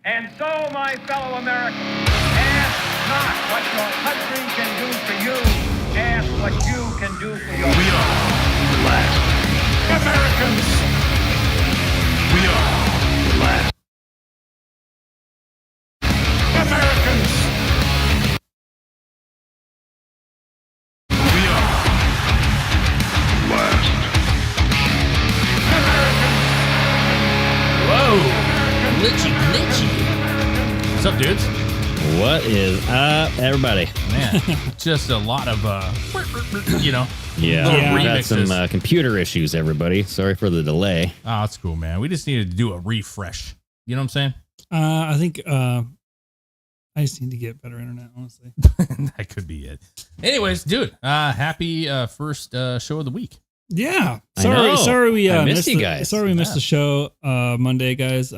And so, my fellow Americans, ask not what your country can do for you, ask what you can do for your We are the last Americans. We are the last Americans. We are the last Americans. Whoa. Glitchy. What's up, dudes? What is up, everybody? Man, just a lot of, Yeah, little we had remixes. some computer issues, everybody. Sorry for the delay. Oh, that's cool, man. We just needed to do a refresh. You know what I'm saying? I think I just need to get better internet, honestly. That could be it. Anyways, dude, happy first show of the week. Yeah. I know. Sorry we I missed you guys. Sorry we missed the show Monday, guys.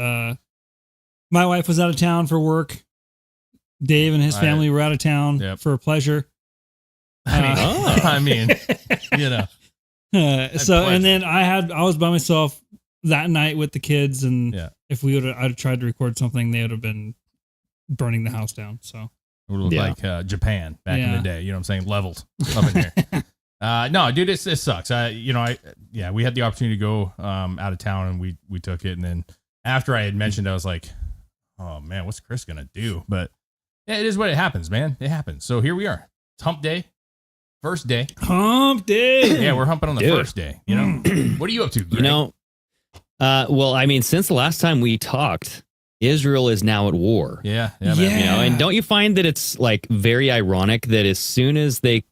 My wife was out of town for work. Dave and his family were out of town for pleasure. I mean, you know. And then I was by myself that night with the kids, and if I'd have tried to record something, they would have been burning the house down. So it would look like Japan back in the day. You know what I'm saying? Leveled up in here. No, dude, it sucks. We had the opportunity to go out of town, and we took it. And then after I had mentioned, I was like, oh man, what's Chris gonna do? But yeah, it is what it happens, man. It happens. So here we are. It's hump day. First day. Hump day. Yeah, we're humping on the first day. You know, what are you up to, Greg? You know, well, I mean, since the last time we talked, Israel is now at war. Yeah. You know, and don't you find that it's like very ironic that as soon as they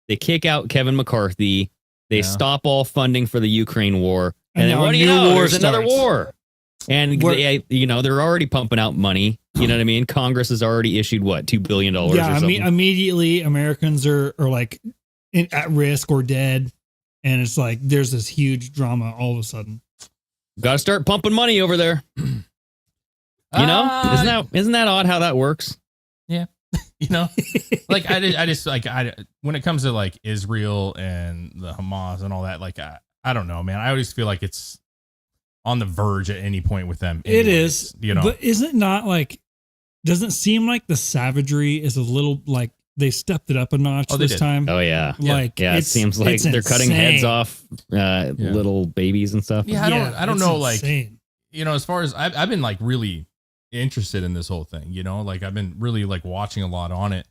kick out Kevin McCarthy, they stop all funding for the Ukraine war, and then what do you know? There's another war. And they're already pumping out money. You know what I mean? Congress has already issued $2 billion or something. Immediately Americans are like at risk or dead, and it's like there's this huge drama all of a sudden. Got to start pumping money over there. You know, isn't that odd how that works? Yeah. You know, like when it comes to like Israel and the Hamas and all that, like I don't know, man. I always feel like it's on the verge at any point with them. Anyways, it is, you know, but is it not like? Doesn't seem like the savagery is a little like they stepped it up a notch this time. Oh yeah, it seems like they're cutting heads off little babies and stuff. Yeah, I don't know, insane. Like you know, as far as I've been like really interested in this whole thing. You know, like I've been really like watching a lot on it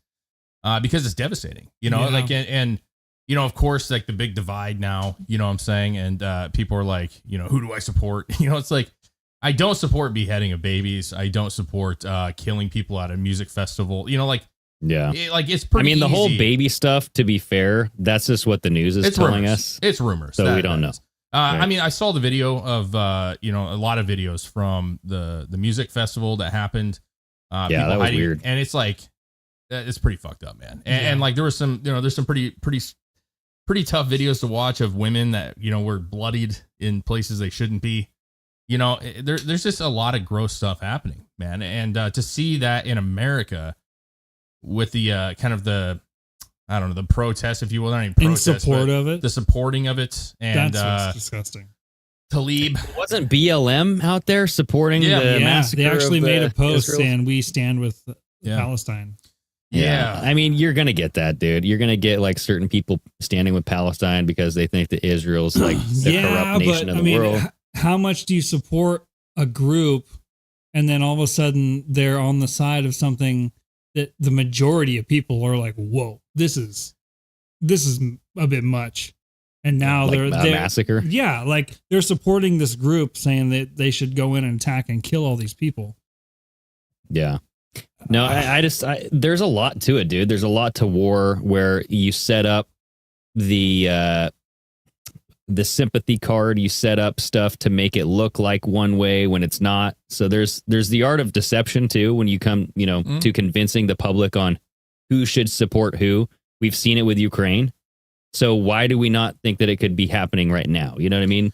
because it's devastating. You know, like and you know, of course, like the big divide now. You know what I'm saying? And people are like, you know, who do I support? You know, it's like. I don't support beheading of babies. I don't support killing people at a music festival. You know, like it's pretty. I mean, the whole easy. Baby stuff. To be fair, that's just what the news is telling us. It's rumors, so we don't know. I mean, I saw the video of a lot of videos from the music festival that happened. That was weird, and it's like it's pretty fucked up, man. And like there was some, there's some pretty tough videos to watch of women that were bloodied in places they shouldn't be. You know, there's just a lot of gross stuff happening, man. And to see that in America with the kind of the protest, if you will, not even protest, in support of it, the supporting of it. And that's disgusting. Talib. Wasn't BLM out there supporting the massacre? They actually made a post Israel? saying we stand with Palestine. Yeah. I mean, you're going to get that, dude. You're going to get like certain people standing with Palestine because they think that Israel's like the corrupt nation of the world. How much do you support a group and then all of a sudden they're on the side of something that the majority of people are like, whoa, this is a bit much. And now like they're a massacre. Yeah. Like they're supporting this group saying that they should go in and attack and kill all these people. Yeah. No, I there's a lot to it, dude. There's a lot to war where you set up the sympathy card, you set up stuff to make it look like one way when it's not. So there's the art of deception too, when you come, to convincing the public on who should support who. We've seen it with Ukraine. So why do we not think that it could be happening right now? You know what I mean?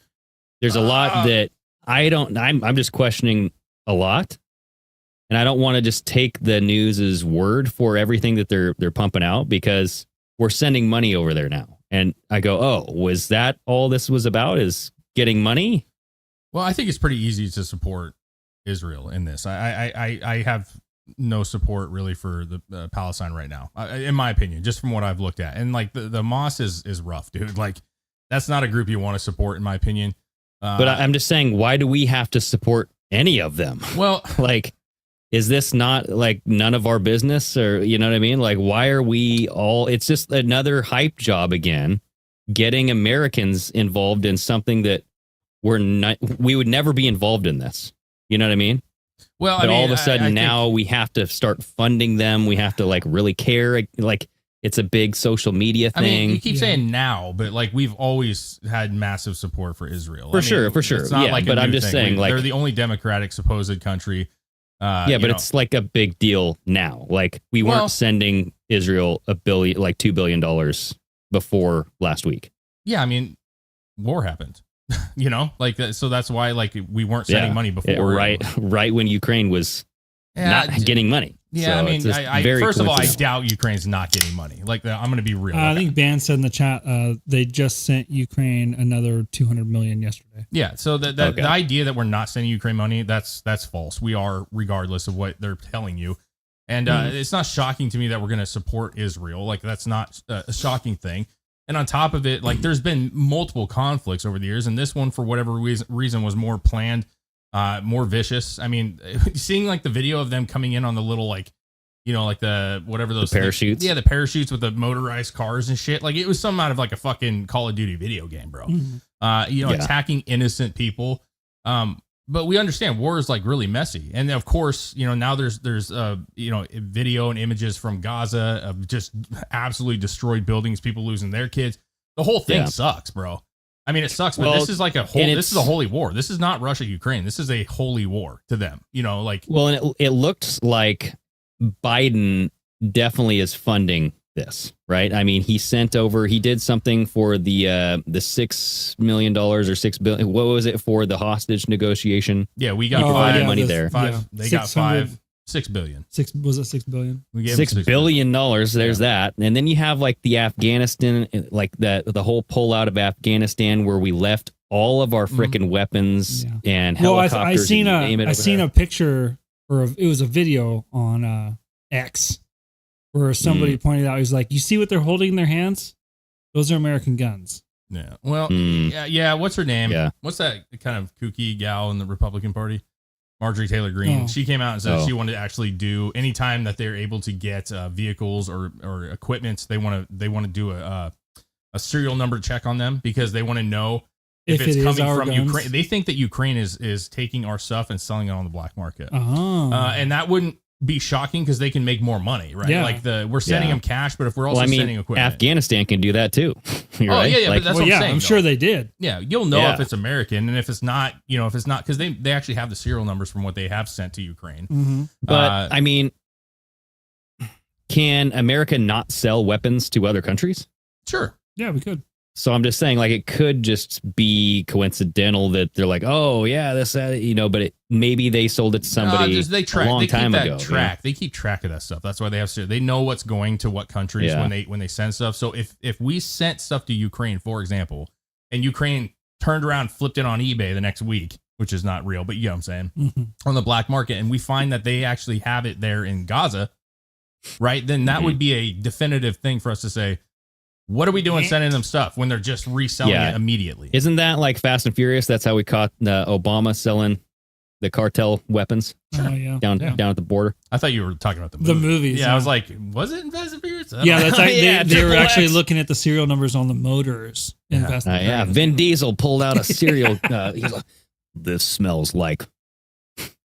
There's a lot that I'm just questioning a lot. And I don't want to just take the news as word for everything that they're pumping out, because we're sending money over there now. And I go, oh, was that all this was about, is getting money? Well, I think it's pretty easy to support Israel in this. I have no support really for the Palestine right now, in my opinion, just from what I've looked at. And like the Hamas is rough, dude. Like that's not a group you want to support, in my opinion. But I'm just saying, why do we have to support any of them? Well, like, is this not like none of our business, or you know what I mean? Like, why are we all? It's just another hype job again, getting Americans involved in something that we would never be involved in this. You know what I mean? Well, but I mean, all of a sudden I now think, we have to start funding them. We have to like really care. Like it's a big social media thing. I mean, you keep saying now, but like we've always had massive support for Israel. For sure. It's not like but I'm just saying, like they're the only democratic supposed country. But it's like a big deal now. Like we weren't sending Israel $2 billion before last week. Yeah, I mean, war happened. You know, like so that's why like we weren't sending money before. Right when Ukraine was not getting money. Yeah, so I mean, I first of all, I doubt Ukraine's not getting money. Like I'm going to be real. I think Ban said in the chat they just sent Ukraine another $200 million yesterday. Yeah, so the idea that we're not sending Ukraine money, that's false. We are, regardless of what they're telling you. And it's not shocking to me that we're going to support Israel. Like that's not a shocking thing. And on top of it, like there's been multiple conflicts over the years, and this one, for whatever reason, was more planned, more vicious. I mean, seeing like the video of them coming in on the little like, you know, like the whatever those parachutes, the parachutes with the motorized cars and shit. Like it was some out of like a fucking Call of Duty video game, bro. Attacking innocent people. But we understand war is like really messy, and of course, you know, now there's video and images from Gaza of just absolutely destroyed buildings, people losing their kids. The whole thing sucks, bro. I mean, it sucks, but this is like this is a holy war. This is not Russia, Ukraine. This is a holy war to them. You know, like and it looked like Biden definitely is funding this, right? I mean, he did something for the $6 million or $6 billion. What was it for the hostage negotiation? Yeah, we got money there. They got $6 billion. Was it $6 billion? We gave $6 billion. There's that, and then you have like the Afghanistan, like the whole pullout of Afghanistan, where we left all of our freaking weapons and helicopters. I seen a picture, or it was a video on X. Where somebody pointed out, he's like, you see what they're holding in their hands? Those are American guns. Yeah. Well, yeah. What's her name? Yeah. What's that kind of kooky gal in the Republican Party? Marjorie Taylor Greene. Oh. She came out and said she wanted to actually do anytime that they're able to get vehicles or equipment, they want to do a serial number check on them, because they want to know if it's coming from guns. Ukraine. They think that Ukraine is taking our stuff and selling it on the black market. Oh. And that wouldn't be shocking because they can make more money, right? Yeah. Like we're sending them cash, but if we're also sending equipment, Afghanistan can do that too. Right? Yeah, but that's what I'm saying. I'm sure they did. Yeah, you'll know if it's American, and if it's not, because they actually have the serial numbers from what they have sent to Ukraine. Mm-hmm. But I mean, can America not sell weapons to other countries? Sure. Yeah, we could. So I'm just saying, like, it could just be coincidental that they're like, oh yeah, but maybe they sold it to somebody a long time ago. They keep track of that stuff. That's why they know what's going to what countries when they send stuff. So if we sent stuff to Ukraine, for example, and Ukraine turned around, flipped it on eBay the next week, which is not real, but you know what I'm saying, on the black market, and we find that they actually have it there in Gaza, right? Then that would be a definitive thing for us to say, what are we doing sending them stuff when they're just reselling it immediately? Isn't that like Fast and Furious? That's how we caught Obama selling the cartel weapons down at the border. I thought you were talking about the movies. Yeah, I was like, was it in Fast and Furious? Yeah, that's like, they were actually looking at the serial numbers on the motors in Fast and Furious. Vin Diesel pulled out a serial. He's like, this smells like.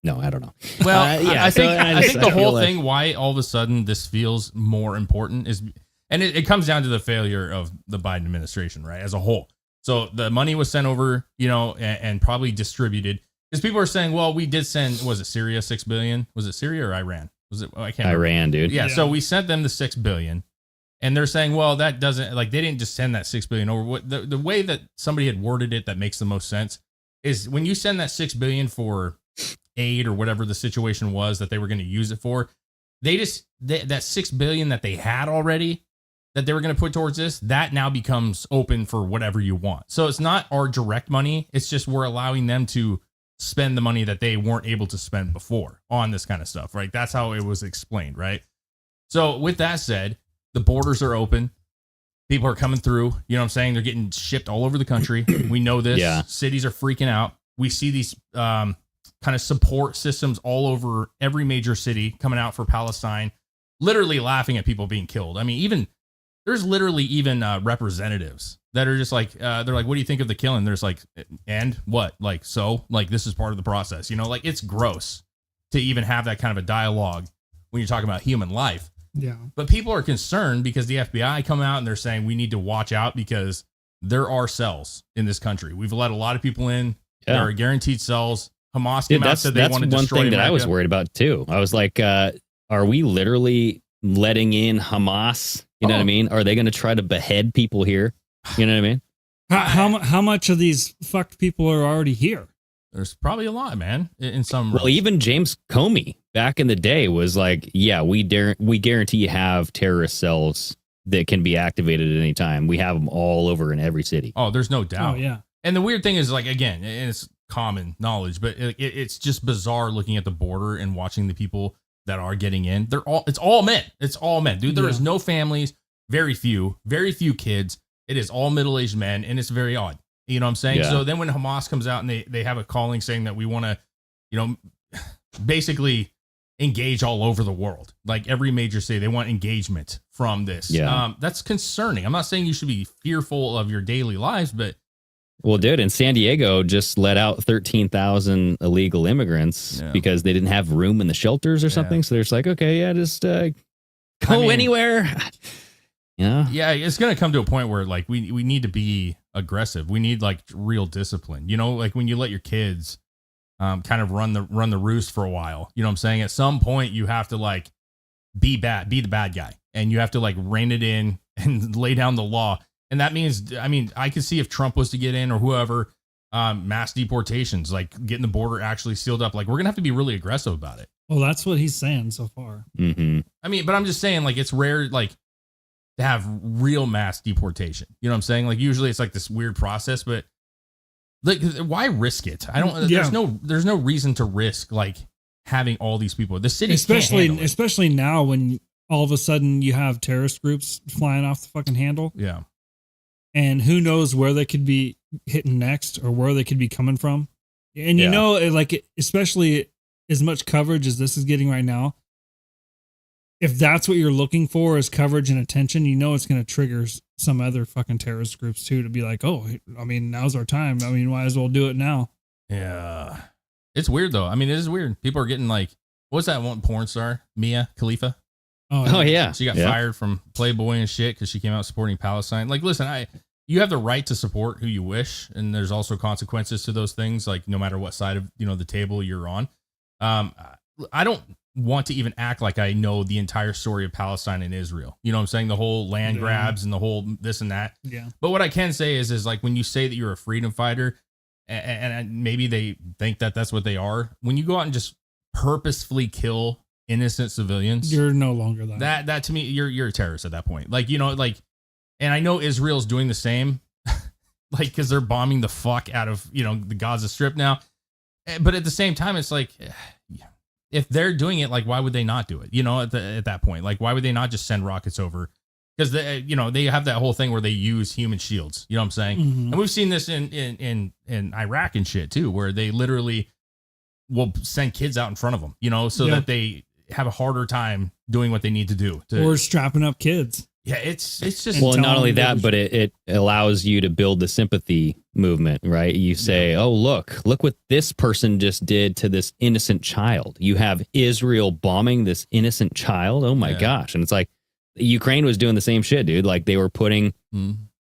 No, I don't know. Well, I think the whole thing, why all of a sudden this feels more important is. And it comes down to the failure of the Biden administration, right, as a whole. So the money was sent over, and probably distributed. Because people are saying, well, we did send, was it Syria, $6 billion? Was it Syria or Iran? Was it? I can't remember. Iran, dude. Yeah, so we sent them the $6 billion. And they're saying, well, that doesn't, like, they didn't just send that $6 billion over. What the way that somebody had worded it that makes the most sense is when you send that $6 billion for aid or whatever the situation was that they were going to use it for, that $6 billion that they had already, that they were going to put towards this, that now becomes open for whatever you want. So it's not our direct money. It's just we're allowing them to spend the money that they weren't able to spend before on this kind of stuff, right? That's how it was explained, right? So with that said, the borders are open. People are coming through. You know what I'm saying? They're getting shipped all over the country. We know this. Yeah. Cities are freaking out. We see these kind of support systems all over every major city coming out for Palestine, literally laughing at people being killed. I mean, there's literally even representatives that are just like, they're like, what do you think of the killing? There's like, and what? Like, so like, this is part of the process, you know, like it's gross to even have that kind of a dialogue when you're talking about human life. Yeah. But people are concerned because the FBI come out and they're saying we need to watch out because there are cells in this country. We've let a lot of people in. Yeah. There are guaranteed cells. Hamas came out and said they want to destroy That's one thing that I was America. worried about too. I was like, are we literally letting in Hamas? You know what I mean? Are they going to try to behead people here? You know what I mean? How much of these fucked people are already here? There's probably a lot, man, in some Well, rows. even James Comey back in the day was like, yeah, we guarantee you have terrorist cells that can be activated at any time. We have them all over in every city. Oh, there's no doubt. Oh, yeah. And the weird thing is, like, again, and it's common knowledge, but it's just bizarre looking at the border and watching the people that are getting in. It's all men. It's all men, dude. There is no families, very few kids. It is all middle-aged men, and it's very odd. You know what I'm saying? Yeah. So then when Hamas comes out and they have a calling saying that we want to, you know, basically engage all over the world, like every major city, they want engagement from this. Yeah. That's concerning. I'm not saying you should be fearful of your daily lives, but Well, dude, and San Diego just let out 13,000 illegal immigrants because they didn't have room in the shelters or something. So they're just like, okay, yeah, just go anywhere. Yeah, it's going to come to a point where like we need to be aggressive. We need like real discipline. You know, like when you let your kids kind of run the roost for a while. You know what I'm saying? At some point you have to like be the bad guy, and you have to like rein it in and lay down the law. And that means, I mean, I could see if Trump was to get in or whoever, mass deportations, like getting the border actually sealed up. Like we're gonna have to be really aggressive about it. Well, that's what he's saying so far. Mm-hmm. I mean, but I'm just saying, like, it's rare, like, to have real mass deportation. You know what I'm saying? Like, usually it's like this weird process, but like, why risk it? I don't. There's no reason to risk like having all these people. The city, especially now when all of a sudden you have terrorist groups flying off the fucking handle. Yeah, and who knows where they could be hitting next or where they could be coming from. And you know, like, especially as much coverage as this is getting right now, if that's what you're looking for is coverage and attention, you know it's going to trigger some other fucking terrorist groups too to be like, oh, I mean, now's our time. I mean, might as well do it now. Yeah. It's weird though. I mean, it is weird. People are getting like, what's that one porn star? Mia Khalifa? Oh yeah. She got fired from Playboy and shit because she came out supporting Palestine. Like, listen, you have the right to support who you wish, and there's also consequences to those things, like no matter what side of, you know, the table you're on. I don't want to even act like I know the entire story of Palestine and Israel. You know what I'm saying? The whole land grabs and the whole this and that. Yeah. But what I can say is like when you say that you're a freedom fighter, and maybe they think that that's what they are, when you go out and just purposefully kill innocent civilians, you're no longer that to me, you're a terrorist at that point. Like, you know, like, and I know Israel's doing the same, like, because they're bombing the fuck out of, you know, the Gaza Strip now. But at the same time, it's like, if they're doing it, like, why would they not do it? You know, at that point, like, why would they not just send rockets over? Because they, you know, they have that whole thing where they use human shields. You know what I'm saying? Mm-hmm. And we've seen this in Iraq and shit too, where they literally will send kids out in front of them, you know, so that they have a harder time doing what they need to do. Or strapping up kids. Yeah, it's just, well, not only that, but it allows you to build the sympathy movement, right? You say, oh, look what this person just did to this innocent child. You have Israel bombing this innocent child. Oh my gosh. And it's like, Ukraine was doing the same shit, dude. Like they were putting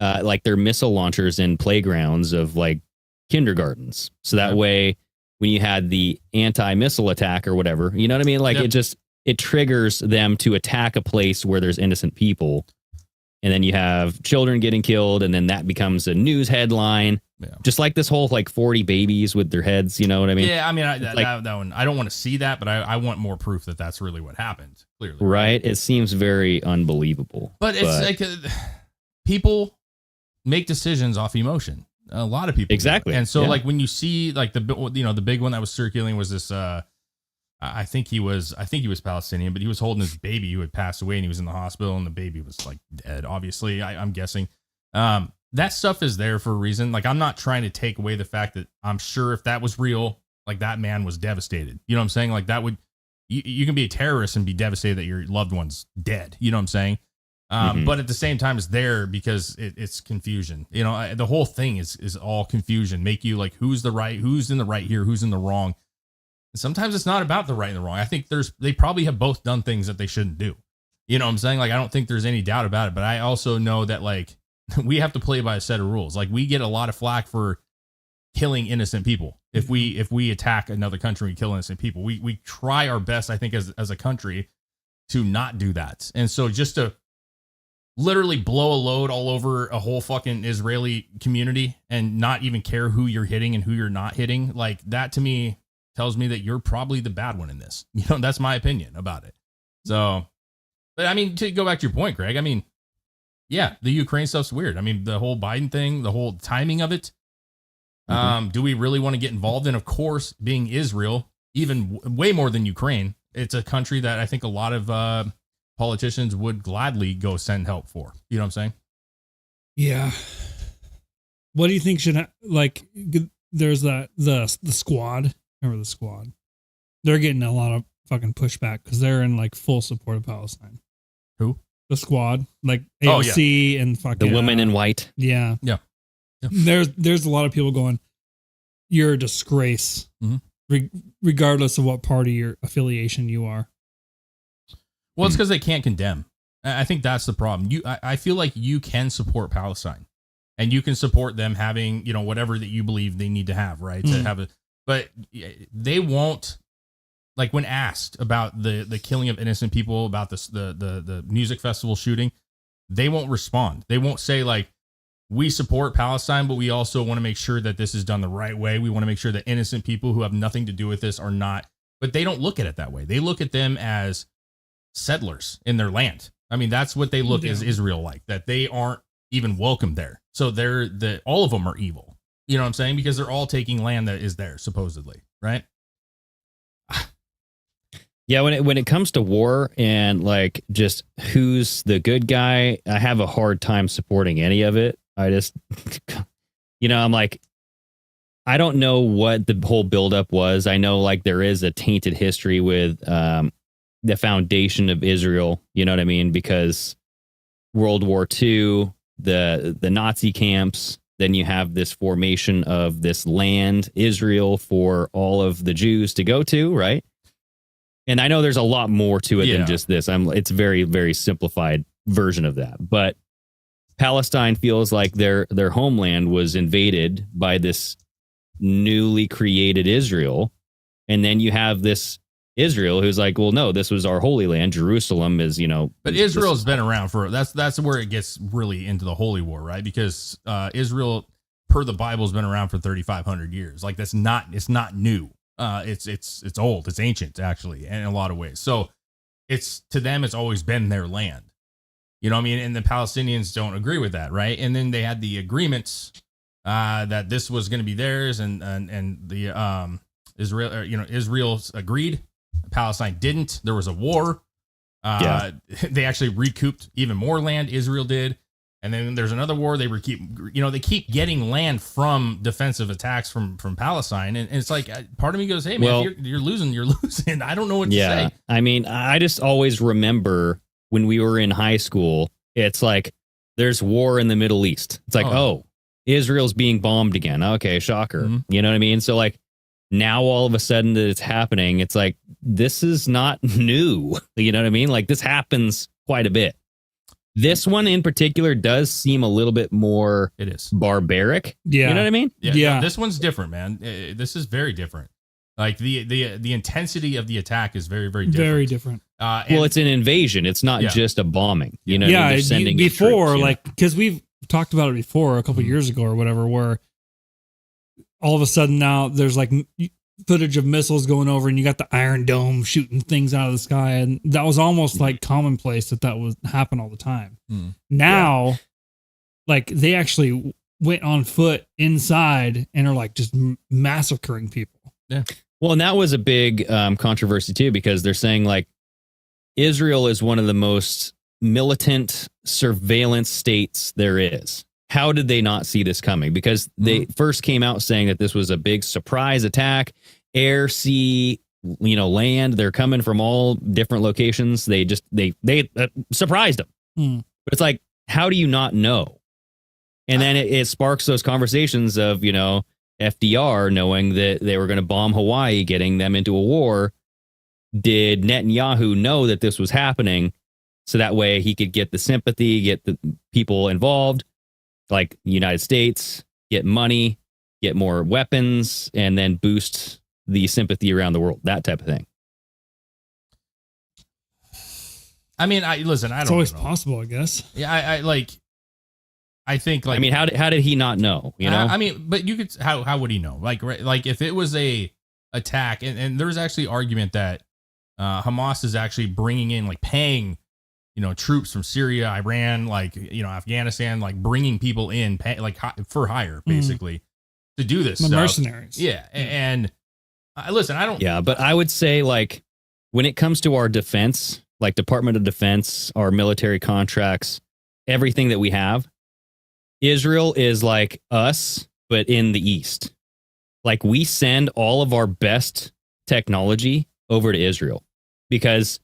like their missile launchers in playgrounds of like kindergartens. So that way, when you had the anti-missile attack or whatever, you know what I mean? Like it triggers them to attack a place where there's innocent people. And then you have children getting killed, and then that becomes a news headline. Yeah. Just like this whole like 40 babies with their heads, you know what I mean? Yeah, I mean, that one, I don't want to see that, but I want more proof that that's really what happened, clearly. Right? It seems very unbelievable. But it's like people make decisions off emotion. A lot of people Exactly. do. And so Yeah. like when you see like the big one that was circulating was this I think he was Palestinian, but he was holding his baby who had passed away and he was in the hospital and the baby was like dead, obviously. I'm guessing. That stuff is there for a reason. Like, I'm not trying to take away the fact that I'm sure if that was real, like that man was devastated. You know what I'm saying? Like that would, you can be a terrorist and be devastated that your loved one's dead. You know what I'm saying? But at the same time, it's there because it's confusion. You know, the whole thing is all confusion. Make you like, who's in the right here, who's in the wrong. And sometimes it's not about the right and the wrong. I think they probably have both done things that they shouldn't do. You know what I'm saying? Like, I don't think there's any doubt about it. But I also know that like we have to play by a set of rules. Like, we get a lot of flack for killing innocent people. If we attack another country and kill innocent people, we try our best, I think, as a country to not do that. And so just to literally blow a load all over a whole fucking Israeli community and not even care who you're hitting and who you're not hitting, like that to me tells me that you're probably the bad one in this. You know, that's my opinion about it. So, but I mean, to go back to your point, Greg, I mean, yeah, the Ukraine stuff's weird. I mean, the whole Biden thing, the whole timing of it. Do we really want to get involved in? Of course, being Israel, even way more than Ukraine, it's a country that I think a lot of politicians would gladly go send help for. You know what I'm saying? Yeah. What do you think should like? There's the squad. Remember the squad? They're getting a lot of fucking pushback because they're in like full support of Palestine. Who? The squad, like AOC and fucking The women in white. Yeah. Yeah. There's a lot of people going, you're a disgrace, regardless of what party or affiliation you are. Well, it's because they can't condemn. I think that's the problem. I feel like you can support Palestine, and you can support them having, you know, whatever that you believe they need to have, right? To have but they won't. Like when asked about the killing of innocent people, about the music festival shooting, they won't respond. They won't say like, we support Palestine, but we also want to make sure that this is done the right way. We want to make sure that innocent people who have nothing to do with this are not. But they don't look at it that way. They look at them as settlers in their land. I mean, that's what they look as Israel like, that they aren't even welcome there. So all of them are evil. You know what I'm saying? Because they're all taking land that is there, supposedly, right? Yeah, when it comes to war and like just who's the good guy, I have a hard time supporting any of it. I just, you know, I'm like, I don't know what the whole buildup was. I know like there is a tainted history with the foundation of Israel. You know what I mean? Because World War II, the Nazi camps, then you have this formation of this land, Israel, for all of the Jews to go to, right? And I know there's a lot more to it than just this. It's a very, very simplified version of that. But Palestine feels like their homeland was invaded by this newly created Israel. And then you have this Israel who's like, well, no, this was our holy land. Jerusalem is, you know. But Israel's been around for, that's where it gets really into the holy war, right? Because Israel, per the Bible, has been around for 3,500 years. Like it's not new. It's old. It's ancient, actually, in a lot of ways. So it's, to them, it's always been their land. You know what I mean? And the Palestinians don't agree with that, right? And then they had the agreements that this was going to be theirs, and the Israel agreed. Palestine didn't. There was a war. They actually recouped even more land. Israel did. And then there's another war. They keep getting land from defensive attacks from Palestine. And it's like, part of me goes, hey, man, if you're losing, you're losing. I don't know what to say. I mean, I just always remember when we were in high school, it's like, there's war in the Middle East. It's like, Israel's being bombed again. Okay, shocker. You know what I mean? So like, now all of a sudden that it's happening, it's like, this is not new. You know what I mean? Like, this happens quite a bit. This one in particular does seem a little bit more barbaric. Yeah. You know what I mean? Yeah. This one's different, man. This is very different. Like the intensity of the attack is very, very different. Very different. Well, it's an invasion. It's not just a bombing. You know, what I mean? Sending before, troops, like, because we've talked about it before a couple of years ago or whatever, where all of a sudden now there's like footage of missiles going over, and you got the Iron Dome shooting things out of the sky, and that was almost like commonplace that would happen all the time. Now, like, they actually went on foot inside and are like just massacring people. Yeah. Well, and that was a big controversy too, because they're saying like Israel is one of the most militant surveillance states there is. How did they not see this coming? Because they first came out saying that this was a big surprise attack, air, sea, land. They're coming from all different locations. They surprised them. But it's like, how do you not know? And then it sparks those conversations of, FDR knowing that they were going to bomb Hawaii, getting them into a war. Did Netanyahu know that this was happening? So that way he could get the sympathy, get the people involved, like the United States, get money, get more weapons, and then boost the sympathy around the world, that type of thing. I mean, I don't know. It's always possible, I guess. Yeah, I think like. I mean, how did he not know? I mean, but you could. How would he know? Like if it was a attack, and there was actually argument that Hamas is actually bringing in, like, paying, troops from Syria, Iran, Afghanistan, like bringing people in, for hire, basically, to do this. Mercenaries. Yeah, and listen, I don't. Yeah, but I would say, like, when it comes to our defense, like Department of Defense, our military contracts, everything that we have, Israel is like us, but in the East. Like, we send all of our best technology over to Israel because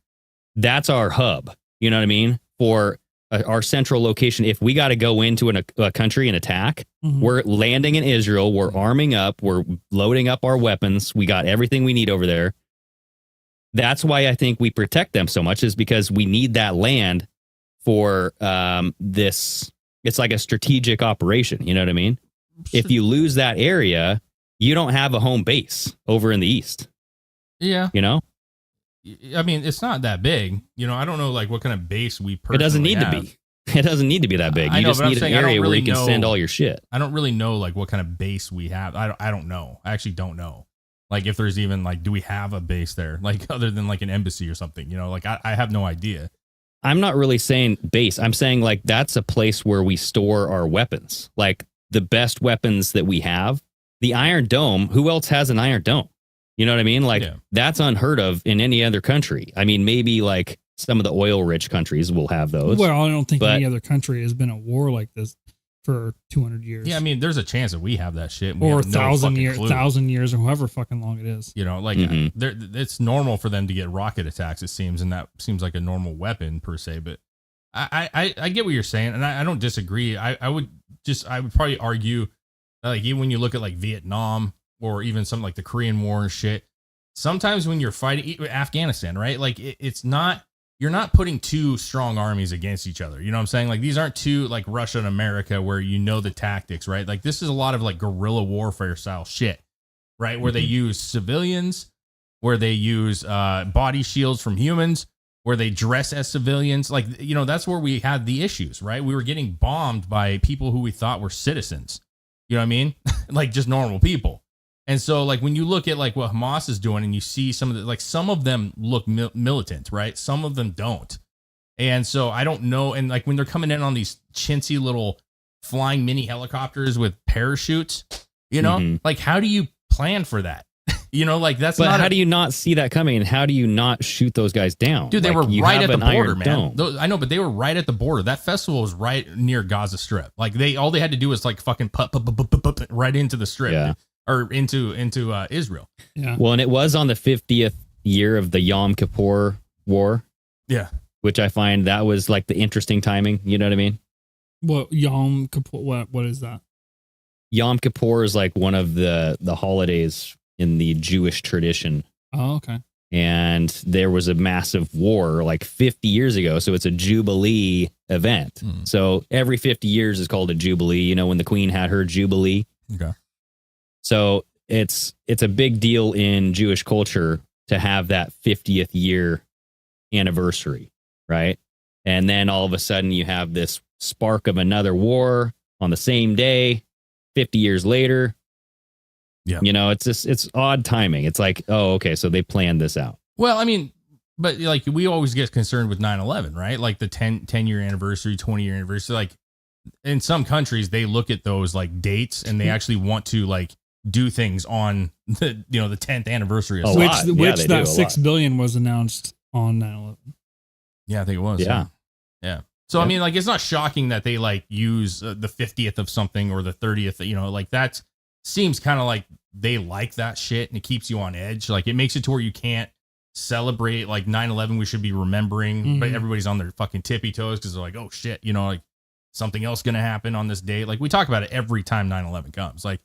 that's our hub. You know what I mean? For our central location. If we got to go into a country and attack, we're landing in Israel. We're arming up. We're loading up our weapons. We got everything we need over there. That's why I think we protect them so much, is because we need that land for this. It's like a strategic operation. You know what I mean? If you lose that area, you don't have a home base over in the East. Yeah. I mean, it's not that big. I don't know, like, what kind of base we personally It doesn't need have. to be. It doesn't need to be that big. I You know, just need an area where you can send all your shit. I don't really know, like, what kind of base we have. I don't know. I actually don't know. Like, if there's even, like, do we have a base there? Like, other than, like, an embassy or something, like, I have no idea. I'm not really saying base. I'm saying, like, that's a place where we store our weapons. Like, the best weapons that we have. The Iron Dome, who else has an Iron Dome? You know what I mean? Like, that's unheard of in any other country. I mean, maybe, like, some of the oil-rich countries will have those. Well, I don't think any other country has been at war like this for 200 years. Yeah, I mean, there's a chance that we have that shit. Or 1,000 years, or however fucking long it is. It's normal for them to get rocket attacks, it seems, and that seems like a normal weapon per se. But I get what you're saying, and I don't disagree. I would probably argue that, like, even when you look at, like, Vietnam or even something like the Korean War and shit, sometimes when you're fighting Afghanistan, right? Like, it's not. You're not putting two strong armies against each other. You know what I'm saying? Like, these aren't two, like, Russia and America where the tactics, right? Like, this is a lot of, like, guerrilla warfare style shit, right? Where they use civilians, where they use body shields from humans, where they dress as civilians. Like, that's where we had the issues, right? We were getting bombed by people who we thought were citizens. You know what I mean? Like, just normal people. And so, like, when you look at, like, what Hamas is doing and you see some of them look militant, right? Some of them don't. And so I don't know. And, like, when they're coming in on these chintzy little flying mini helicopters with parachutes, like, how do you plan for that? That's but not. How do you not see that coming? And how do you not shoot those guys down? Dude, they were right at the border, man. Dome. I know, but they were right at the border. That festival was right near Gaza Strip. Like, all they had to do was, like, fucking put right into the strip. Yeah. Or into Israel. Yeah. Well, and it was on the 50th year of the Yom Kippur War. Yeah. Which I find that was, like, the interesting timing. You know what I mean? What Yom Kippur? What is that? Yom Kippur is, like, one of the holidays in the Jewish tradition. Oh, okay. And there was a massive war like 50 years ago. So it's a Jubilee event. So every 50 years is called a Jubilee. When the Queen had her Jubilee. Okay. So it's a big deal in Jewish culture to have that 50th year anniversary, right? And then all of a sudden you have this spark of another war on the same day, 50 years later. Yeah. It's odd timing. It's like, oh, okay, so they planned this out. Well, I mean, but, like, we always get concerned with 9/11, right? Like the 10-year anniversary, 20-year anniversary. Like, in some countries they look at those like dates and they actually want to like do things on the the 10th anniversary of which something. which that $6 billion was announced on 9/11. Yeah, I think it was. Yeah. So I mean, like, it's not shocking that they like use the 50th of something or the 30th. Like that seems kind of like they like that shit and it keeps you on edge. Like it makes it to where you can't celebrate like 9/11. We should be remembering, but everybody's on their fucking tippy toes because they're like, oh shit, like something else gonna happen on this date. Like we talk about it every time 9/11 comes. Like,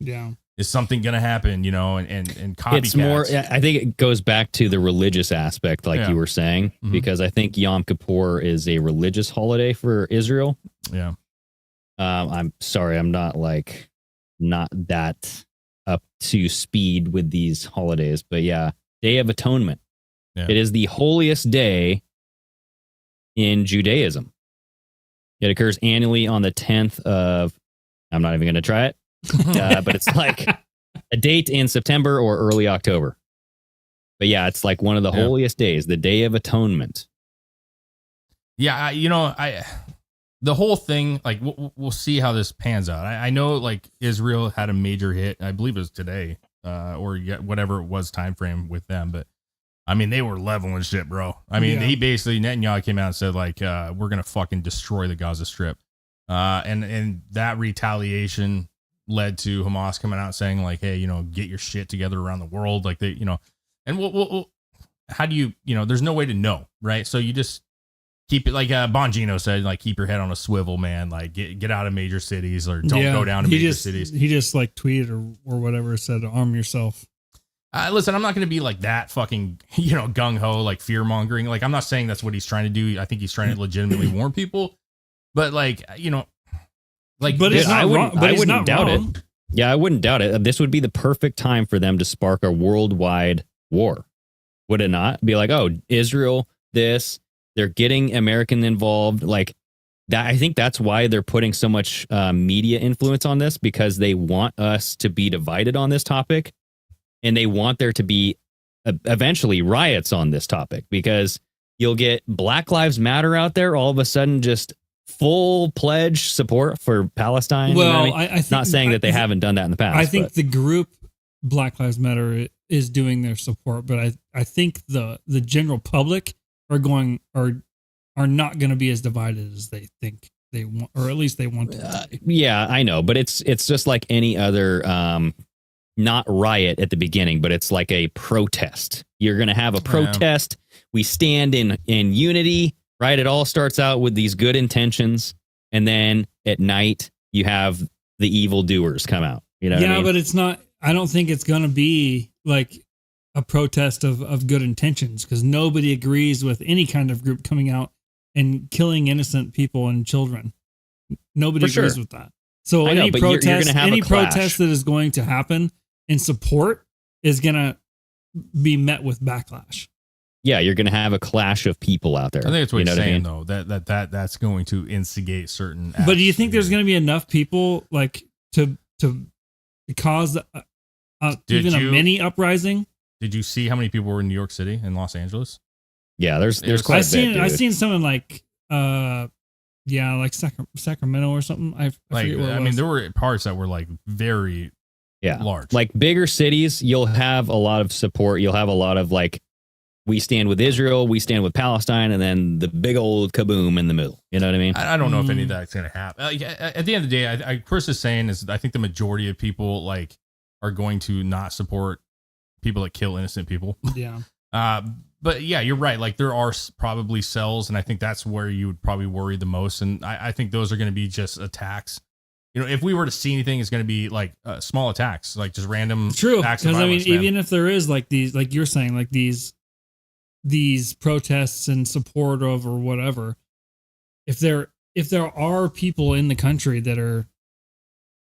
is something gonna happen? And copycats. It's more. I think it goes back to the religious aspect, like you were saying, because I think Yom Kippur is a religious holiday for Israel. Yeah. I'm sorry, I'm not that up to speed with these holidays, but yeah, Day of Atonement. Yeah. It is the holiest day in Judaism. It occurs annually on the 10th of. I'm not even going to try it. But it's like a date in September or early October. But yeah, it's like one of the holiest days, the Day of Atonement. Yeah, the whole thing, like we'll see how this pans out. I know like Israel had a major hit. I believe it was today, or whatever it was time frame with them. But I mean, they were leveling shit, bro. I mean, he basically Netanyahu came out and said like, we're gonna fucking destroy the Gaza Strip, and that retaliation led to Hamas coming out saying like, hey, get your shit together around the world. Like they, and we'll how do you, there's no way to know. Right. So you just keep it like Bongino said, like, keep your head on a swivel, man. Like get out of major cities or don't go down to major cities. He just like tweeted or whatever, said, arm yourself. Listen, I'm not going to be like that fucking, gung ho, like fear mongering. Like, I'm not saying that's what he's trying to do. I think he's trying to legitimately warn people, but like, but it's not wrong. But I it's wouldn't not doubt wrong. it. Yeah, I wouldn't doubt it. This would be the perfect time for them to spark a worldwide war. Would it not? Be like, oh, Israel, they're getting American involved. Like that. I think that's why they're putting so much media influence on this, because they want us to be divided on this topic. And they want there to be eventually riots on this topic, because you'll get Black Lives Matter out there all of a sudden, just full pledge support for Palestine. Well, I think, not saying that they haven't done that in the past. I think the group Black Lives Matter is doing their support, but I think the general public are not going to be as divided as they think they want, or at least they want to. Yeah, I know, but it's just like any other not riot at the beginning, but it's like a protest. You're going to have a protest. Yeah. We stand in unity, right? It all starts out with these good intentions, and then at night you have the evildoers come out. You know? Yeah, what I mean? But it's not. I don't think it's going to be like a protest of good intentions, because nobody agrees with any kind of group coming out and killing innocent people and children. Nobody agrees with that. So any protest, protest that is going to happen in support is going to be met with backlash. Yeah, you're going to have a clash of people out there. I think that's what you're saying, though. That's going to instigate certain. But do you think there's going to be enough people like to cause even a mini uprising? Did you see how many people were in New York City and Los Angeles? Yeah, there's quite a bit. I've seen someone like like Sacramento or something. I forget where it was. mean, there were parts that were like very large. Like bigger cities, you'll have a lot of support. You'll have a lot of like, we stand with Israel, we stand with Palestine, and then the big old kaboom in the middle. You know what I mean? I don't know if any of that's going to happen. At the end of the day, Chris is saying is I think the majority of people like are going to not support people that kill innocent people. Yeah. But yeah, you're right. Like there are probably cells, and I think that's where you would probably worry the most. And I think those are going to be just attacks. If we were to see anything, it's going to be like small attacks, like just random. True. Acts of violence, even if there is like these, like you're saying, like these protests in support of or whatever, if there are people in the country that are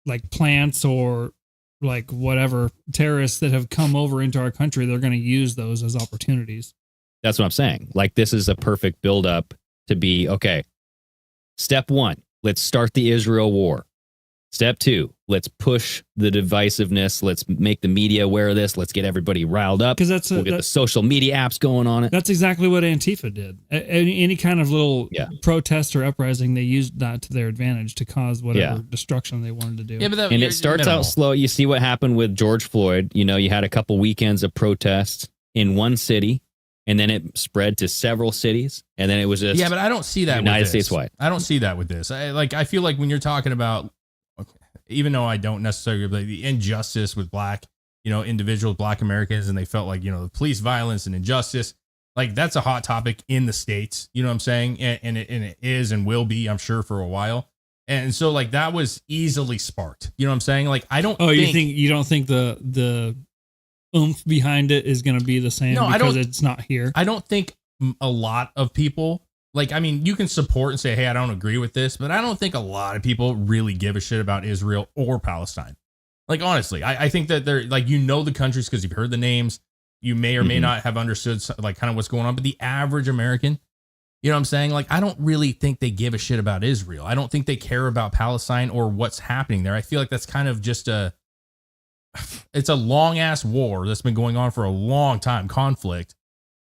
like plants or like whatever terrorists that have come over into our country, they're going to use those as opportunities. That's what I'm saying. Like this is a perfect build-up to be, okay, step one, let's start the Israel war. Step 2, let's push the divisiveness. Let's make the media aware of this. Let's get everybody riled up. Because we'll get the social media apps going on it. That's exactly what Antifa did. Any kind of little protest or uprising, they used that to their advantage to cause whatever destruction they wanted to do. Yeah, but and it starts out slow. You see what happened with George Floyd. You know, you had a couple weekends of protests in one city, and then it spread to several cities, and then it was just but I don't see that United with this. States wide. I don't see that with this. I feel like when you're talking about, even though I don't necessarily like the injustice with black, individuals, black Americans, and they felt like, the police violence and injustice, like that's a hot topic in the States, you know what I'm saying? And it is and will be, I'm sure, for a while. And so like that was easily sparked, you know what I'm saying? Like, I don't you don't think the oomph behind it is going to be the same because it's not here? I don't think a lot of people, like, I mean, you can support and say, hey, I don't agree with this, but I don't think a lot of people really give a shit about Israel or Palestine. Like, honestly, I think that they're like, the countries because you've heard the names. You may or may not have understood like kind of what's going on. But the average American, you know what I'm saying? Like, I don't really think they give a shit about Israel. I don't think they care about Palestine or what's happening there. I feel like that's kind of just it's a long ass war that's been going on for a long time, conflict.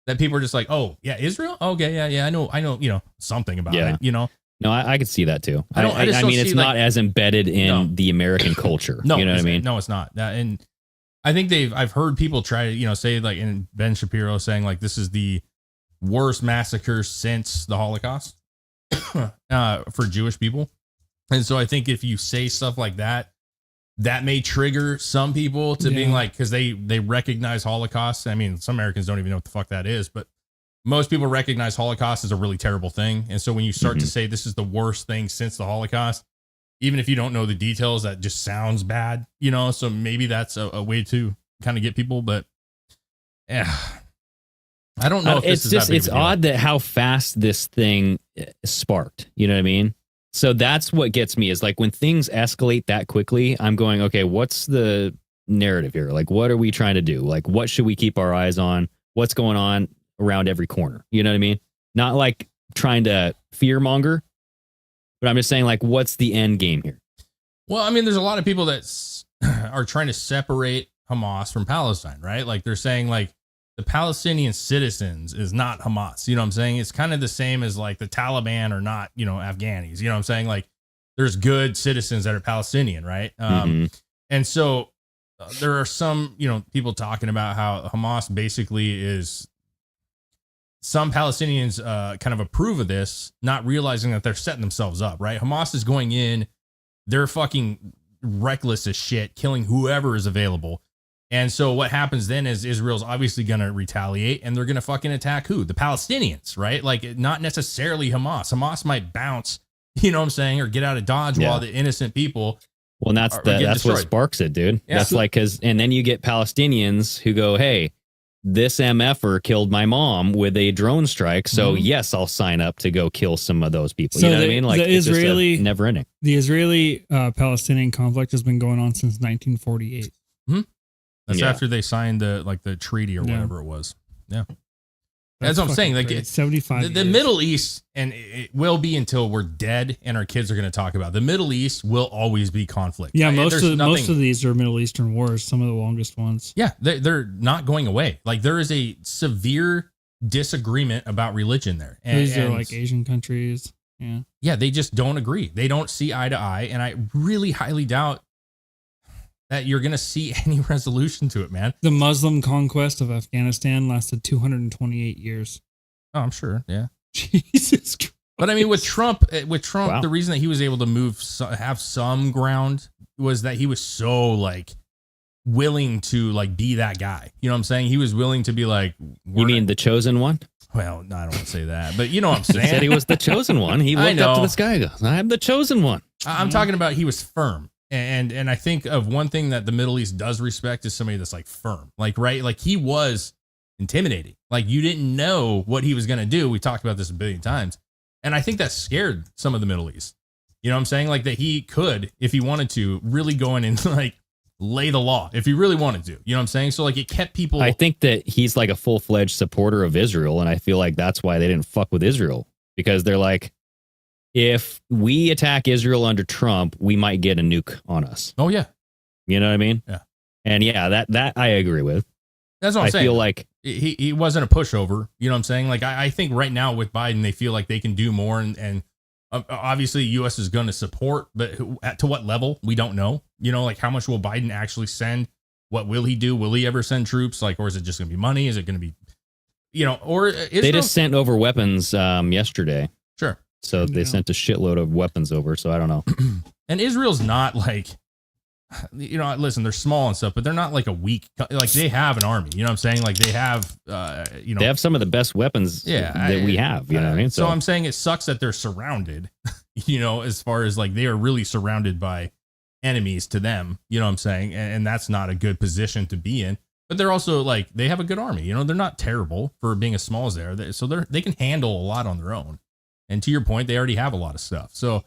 That people are just like, oh yeah, Israel. Okay, yeah, I know, something about it. No, I could see that too. I see, mean, it's not as embedded in the American culture. No, you know what I mean? No, it's not. And I think I've heard people try to, say like, in Ben Shapiro saying like, this is the worst massacre since the Holocaust for Jewish people. And so I think if you say stuff like that, that may trigger some people to being like, because they recognize Holocaust. I mean, some Americans don't even know what the fuck that is, but most people recognize Holocaust as a really terrible thing. And so when you start to say this is the worst thing since the Holocaust, even if you don't know the details, that just sounds bad, so maybe that's a way to kind of get people. But yeah, I don't know if this is that big it's of a deal. odd that how fast this thing sparked. You know what I mean? So that's what gets me is like when things escalate that quickly, I'm going, okay, what's the narrative here? Like, what are we trying to do? Like, what should we keep our eyes on? What's going on around every corner? You know what I mean? Not like trying to fear monger, but I'm just saying, like, what's the end game here? Well, I mean, there's a lot of people that are trying to separate Hamas from Palestine, right? Like they're saying like the Palestinian citizens is not Hamas. You know what I'm saying? It's kind of the same as like the Taliban are not, Afghanis. You know what I'm saying? Like there's good citizens that are Palestinian, right? And so there are some, people talking about how Hamas basically is, some Palestinians kind of approve of this, not realizing that they're setting themselves up, right? Hamas is going in, they're fucking reckless as shit, killing whoever is available. And so what happens then is Israel's obviously going to retaliate and they're going to fucking attack who? The Palestinians, right? Like not necessarily Hamas. Hamas might bounce, you know what I'm saying? Or get out of Dodge while the innocent people. Well, and that's what sparks it, dude. Yeah, that's and then you get Palestinians who go, hey, this MFer killed my mom with a drone strike. So yes, I'll sign up to go kill some of those people. So you know what I mean? Like the Israeli never ending. The Israeli Palestinian conflict has been going on since 1948. That's after they signed the treaty or whatever it was. Yeah. That's what I'm saying. Like 75 the Middle East, and it will be until we're dead and our kids are going to talk about it. The Middle East will always be conflict. Yeah, most of these are Middle Eastern wars, some of the longest ones. Yeah, they're not going away. Like there is a severe disagreement about religion there. These are like Asian countries. Yeah. Yeah, they just don't agree. They don't see eye to eye, and I really highly doubt that you're going to see any resolution to it, man. The Muslim conquest of Afghanistan lasted 228 years. Oh, I'm sure. Yeah. Jesus Christ. But I mean, with Trump, wow. The reason that he was able to have some ground was that he was so like willing to like be that guy. You know what I'm saying? He was willing to be like, you mean the chosen one? Well, no, I don't want to say that, but you know what I'm saying? He said he was the chosen one. He looked up to the sky and goes, I'm the chosen one. I'm talking about he was firm. And I think of one thing that the Middle East does respect is somebody that's like firm, like, right. Like he was intimidating. Like you didn't know what he was going to do. We talked about this a billion times. And I think that scared some of the Middle East. You know what I'm saying? Like that he could, if he wanted to, really go in and like lay the law if he really wanted to. You know what I'm saying? So like it kept people. I think that he's like a full-fledged supporter of Israel. And I feel like that's why they didn't fuck with Israel, because they're like, if we attack Israel under Trump, we might get a nuke on us. Oh yeah. You know what I mean? Yeah. And yeah, that I agree with. That's what I'm saying. I feel like he wasn't a pushover. You know what I'm saying? Like, I think right now with Biden, they feel like they can do more. And obviously, U.S. is going to support, but to what level? We don't know. You know, like, how much will Biden actually send? What will he do? Will he ever send troops? Like, or is it just going to be money? Is it going to be, you know, or Israel? They just sent over weapons yesterday. Sure. So they sent a shitload of weapons over. So I don't know. And Israel's not like, you know, listen, they're small and stuff, but they're not like a weak, like they have an army, you know what I'm saying? Like they have, you know, they have some of the best weapons that we have, you know what I mean? So I'm saying it sucks that they're surrounded, you know, as far as like they are really surrounded by enemies to them, you know what I'm saying? And that's not a good position to be in, but they're also like, they have a good army, you know, they're not terrible for being as small as they are. So they can handle a lot on their own. And to your point, they already have a lot of stuff. So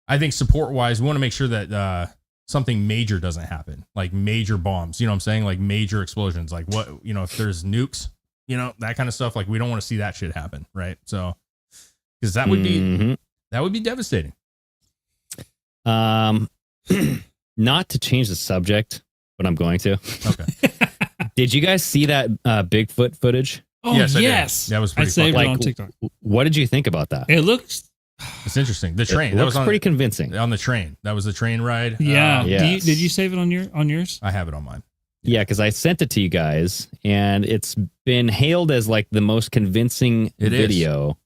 I think support wise, we want to make sure that, something major doesn't happen, like major bombs, you know what I'm saying? Like major explosions, like what, you know, if there's nukes, you know, that kind of stuff, like we don't want to see that shit happen. Right. So, cause that would be devastating. Not to change the subject, but I'm going to. Okay. Did you guys see that Bigfoot footage? Oh, yes. That was pretty I saved fun. it on TikTok. What did you think about that? It looks... It's interesting. The train. That was pretty convincing. On the train. That was the train ride. Yeah. Yes. Did you save it on yours? I have it on mine. Yeah, because I sent it to you guys, and it's been hailed as like the most convincing video.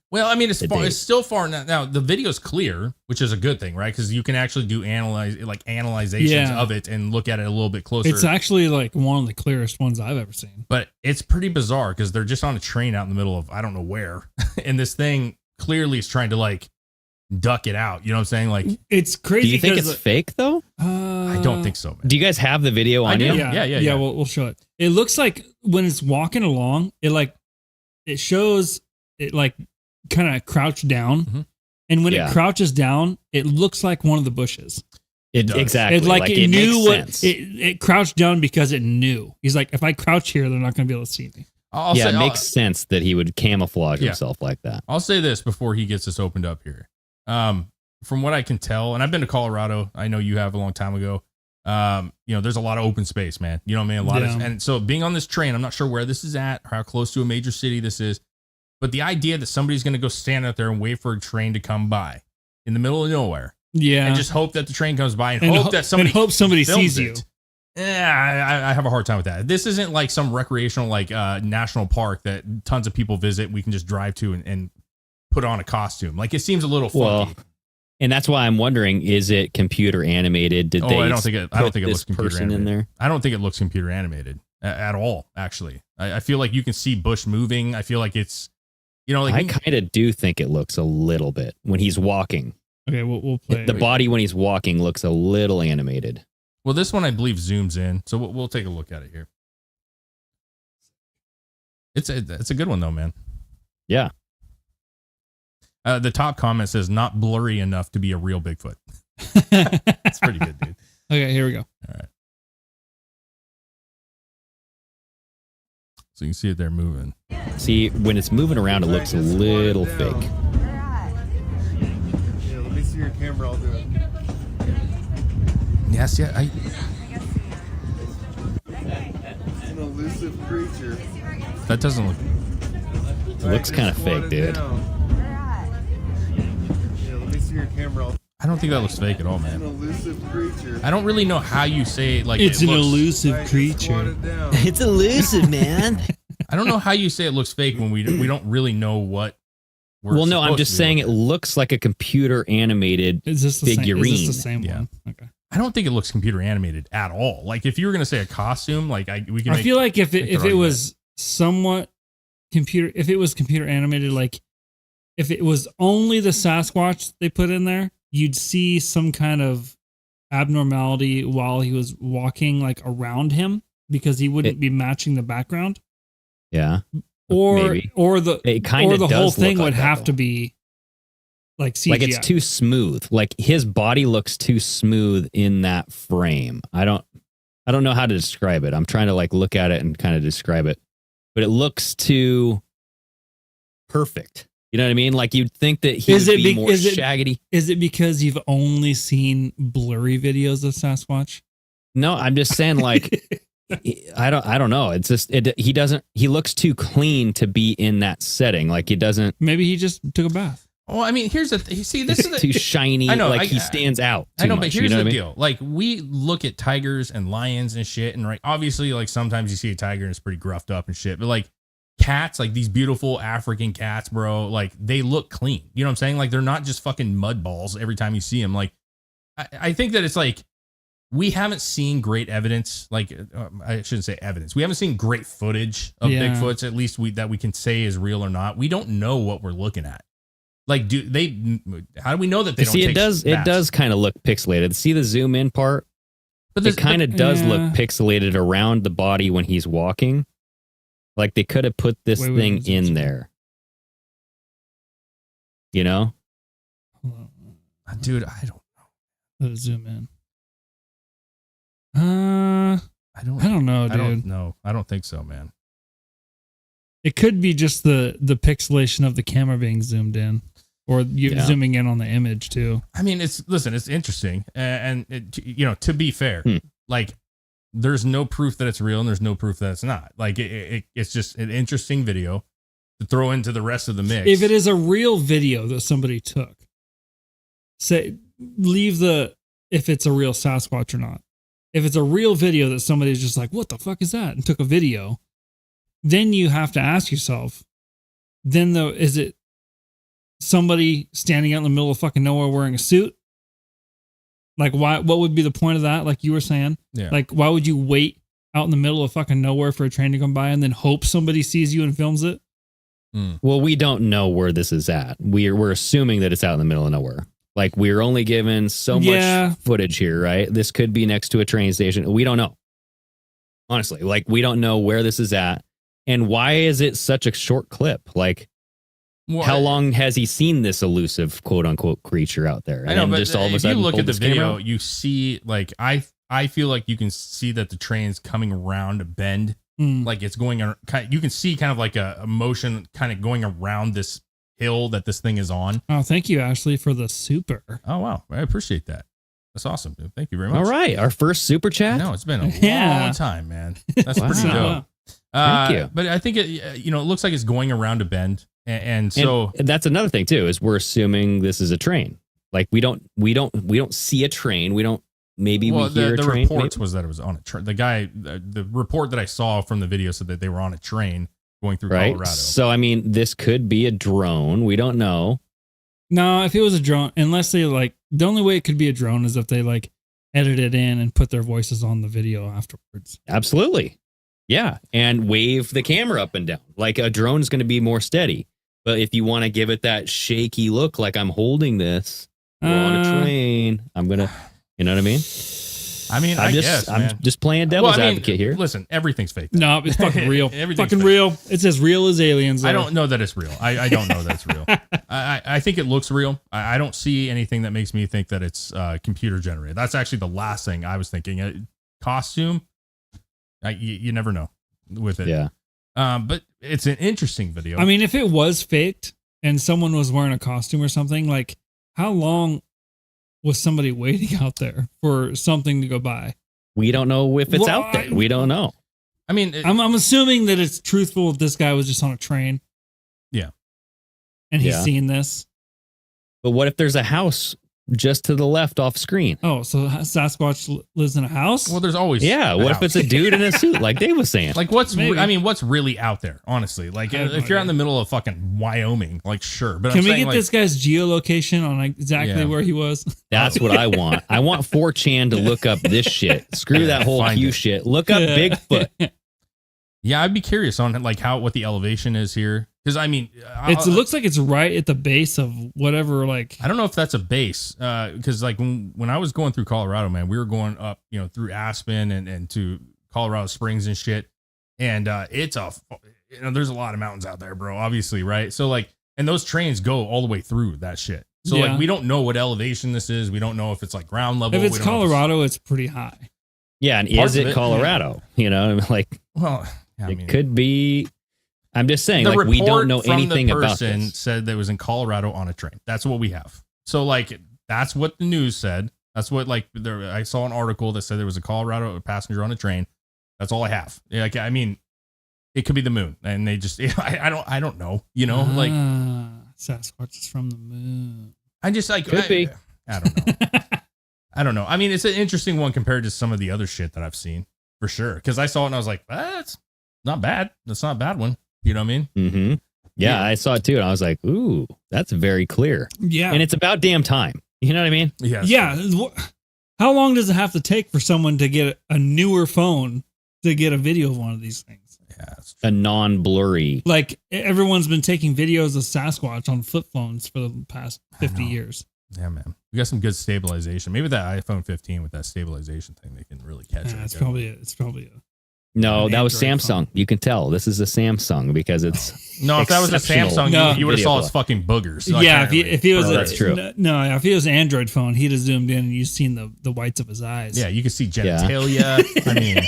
Well, I mean, it's still far now. Now the video's clear, which is a good thing, right? Because you can actually do analyzations of it and look at it a little bit closer. It's actually like one of the clearest ones I've ever seen. But it's pretty bizarre because they're just on a train out in the middle of I don't know where, and this thing clearly is trying to like duck it out. You know what I'm saying? Like, it's crazy. Do you think it's fake though? I don't think so, man. Do you guys have the video on you? Yeah. We'll show it. It looks like when it's walking along, it shows it like kind of crouched down. Mm-hmm. And when it crouches down, it looks like one of the bushes. Exactly. It's like it knew what it crouched down because it knew. He's like, if I crouch here, they're not going to be able to see me. It makes sense that he would camouflage himself like that. I'll say this before he gets this opened up here. From what I can tell, and I've been to Colorado, I know you have a long time ago. You know, there's a lot of open space, man. You know what I mean? And so being on this train, I'm not sure where this is at or how close to a major city this is, but the idea that somebody's going to go stand out there and wait for a train to come by in the middle of nowhere, and just hope that the train comes by and hope that somebody sees you. Yeah, I have a hard time with that. This isn't like some recreational, like national park that tons of people visit. We can just drive to and put on a costume. Like it seems a little funky. And that's why I'm wondering: is it computer animated? Did they? I don't think it looks computer animated in there. I don't think it looks computer animated at all. Actually, I feel like you can see Bush moving. I feel like it's, you know, like I kind of do think it looks a little bit when he's walking. Okay, we'll play. The body when he's walking looks a little animated. Well, this one I believe zooms in, so we'll take a look at it here. It's a good one though, man. Yeah. The top comment says not blurry enough to be a real Bigfoot. That's pretty good, dude. Okay, here we go. All right. So you can see it there moving. See, when it's moving around, it looks a little fake. Yeah, let me see your camera. I'll do it. Yes, yeah. It's an elusive creature. That doesn't look. It looks kind of fake, dude. Yeah, let me see your camera. I don't think that looks fake at all, It's an man. elusive creature. I don't really know how you say it. Like It's it an looks, elusive creature. It's elusive, man. I don't know how you say it looks fake when we don't really know what. Well, no, I'm just saying it looks like a computer animated Is this the figurine. Same, is this the same Yeah. one? Okay. I don't think it looks computer animated at all. Like if you were gonna say a costume, like we can. I feel like if make it the was somewhat computer, if it was computer animated, like if it was only the Sasquatch they put in there, you'd see some kind of abnormality while he was walking like around him because he wouldn't be matching the background. Yeah. Or Maybe. It kind or of the does whole look thing like would that, have though. to be like CGI. Like it's too smooth. Like his body looks too smooth in that frame. I don't know how to describe it. I'm trying to like look at it and kind of describe it, but it looks too perfect. You know what I mean? Like you'd think that he would be more shaggy. Is it because you've only seen blurry videos of Sasquatch? No, I'm just saying like I don't know. It's just he looks too clean to be in that setting. Like he doesn't. Maybe he just took a bath. Well, I mean, here's the thing. See, this is too shiny. I know, like he stands out. I know, much, but here's you know the what I mean? deal. Like we look at tigers and lions and shit, and obviously, like sometimes you see a tiger and it's pretty gruffed up and shit. But like cats, like these beautiful African cats, bro, like they look clean. You know what I'm saying? Like they're not just fucking mud balls every time you see them. Like I think that it's like we haven't seen great evidence. Like I shouldn't say evidence. We haven't seen great footage of Bigfoots, at least that we can say is real or not. We don't know what we're looking at. Like, how do we know that they don't see? It does kind of look pixelated. See the zoom in part? But it kind of does look pixelated around the body when he's walking. Like they could have put this thing in there. You know? Dude, I don't know. Let it zoom in. I don't know, dude. I don't know. I don't think so, man. It could be just the pixelation of the camera being zoomed in, or you zooming in on the image too. I mean, it's interesting, and to be fair, like there's no proof that it's real, and there's no proof that it's not. Like it's just an interesting video to throw into the rest of the mix. If it is a real video that somebody took, leave if it's a real Sasquatch or not. If it's a real video that somebody's just like, what the fuck is that? And took a video, then you have to ask yourself, is it somebody standing out in the middle of fucking nowhere wearing a suit? Like, what would be the point of that? Like you were saying, like, why would you wait out in the middle of fucking nowhere for a train to come by and then hope somebody sees you and films it? Well, we don't know where this is at. We're assuming that it's out in the middle of nowhere. Like we're only given so much footage here, right? This could be next to a train station. We don't know. Honestly, like we don't know where this is at. And why is it such a short clip? Like, how long has he seen this elusive quote unquote creature out there? And I know, but just all of a if sudden you look at the video, out? you see, like, I feel like you can see that the train's coming around a bend. Like it's going, you can see kind of like a motion kind of going around this hill that this thing is on. Oh, thank you, Ashley, for the super. Oh, wow. I appreciate that. That's awesome, dude. Thank you very much. All right. Our first super chat? No, it's been a long time, man. That's pretty dope. Thank you. But I think it looks like it's going around a bend. And so that's another thing too, is we're assuming this is a train. Like we don't see a train. We don't, we hear a train. The reports was that it was on a train. The report that I saw from the video said that they were on a train going through Colorado. So, I mean, this could be a drone. We don't know. No, if it was a drone, unless they the only way it could be a drone is if they edit it in and put their voices on the video afterwards. Absolutely. Yeah. And wave the camera up and down. Like a drone is going to be more steady. But if you want to give it that shaky look, like I'm holding this, we're on a train, I'm going to, you know what I mean? I mean, I'm just playing devil's advocate here. Listen, everything's fake. No, it's fucking real. Fucking real. It's as real as aliens. I don't know that it's real. I don't know that it's real. I think it looks real. I don't see anything that makes me think that it's computer generated. That's actually the last thing I was thinking. Costume, you never know with it. Yeah. But it's an interesting video. I mean, if it was faked and someone was wearing a costume or something, like how long was somebody waiting out there for something to go by? We don't know if it's out there. We don't know. I mean, I'm assuming that it's truthful if this guy was just on a train. Yeah. And he's seen this. But what if there's a house just to the left off screen? Oh, so Sasquatch lives in a house? Well, there's always what if it's a dude in a suit, like Dave was saying? Like what's really out there, honestly? Like if you're out in the middle of fucking Wyoming, like sure. But can we get this guy's geolocation on exactly where he was? That's what I want. I want 4chan to look up this shit. Screw that whole Q shit. Look up Bigfoot. Yeah, I'd be curious on what the elevation is here. Because I mean, it looks like it's right at the base of whatever. Like I don't know if that's a base. Because when I was going through Colorado, man, we were going up, through Aspen and to Colorado Springs and shit. And it's there's a lot of mountains out there, bro. Obviously, right? So and those trains go all the way through that shit. So we don't know what elevation this is. We don't know if it's ground level. If it's Colorado, it's pretty high. Yeah, and is it Colorado? Well, it could be. I'm just saying, The like, we don't report know from anything the about person this. said that it was in Colorado on a train. That's what we have. So like, that's what the news said. That's what like I saw an article that said there was a Colorado passenger on a train. That's all I have. Like, I mean, it could be the moon, and they just I don't know. You know, like Sasquatch is from the moon. I just like Could be. I don't know. I don't know. I mean, it's an interesting one compared to some of the other shit that I've seen for sure. Because I saw it and I was like, that's not bad. That's not a bad one. You know what I mean? Mm-hmm. Yeah, I saw it too, and I was like, ooh, that's very clear. Yeah. And it's about damn time. You know what I mean? Yeah. Yeah. How long does it have to take for someone to get a newer phone to get a video of one of these things? Yeah. That's true. A non-blurry. Like everyone's been taking videos of Sasquatch on flip phones for the past 50 years. Yeah, man. We got some good stabilization. Maybe that iPhone 15 with that stabilization thing, they can really catch it. It's probably a No, An that was Android Samsung. phone. You can tell this is a Samsung because it's No, if that was a exceptional Samsung, No. you would have video saw quality. his fucking boogers. Like, yeah. apparently. If he was Oh, that's true. if he was an Android phone, he'd have zoomed in and you'd seen the whites of his eyes. Yeah, you can see genitalia. I mean,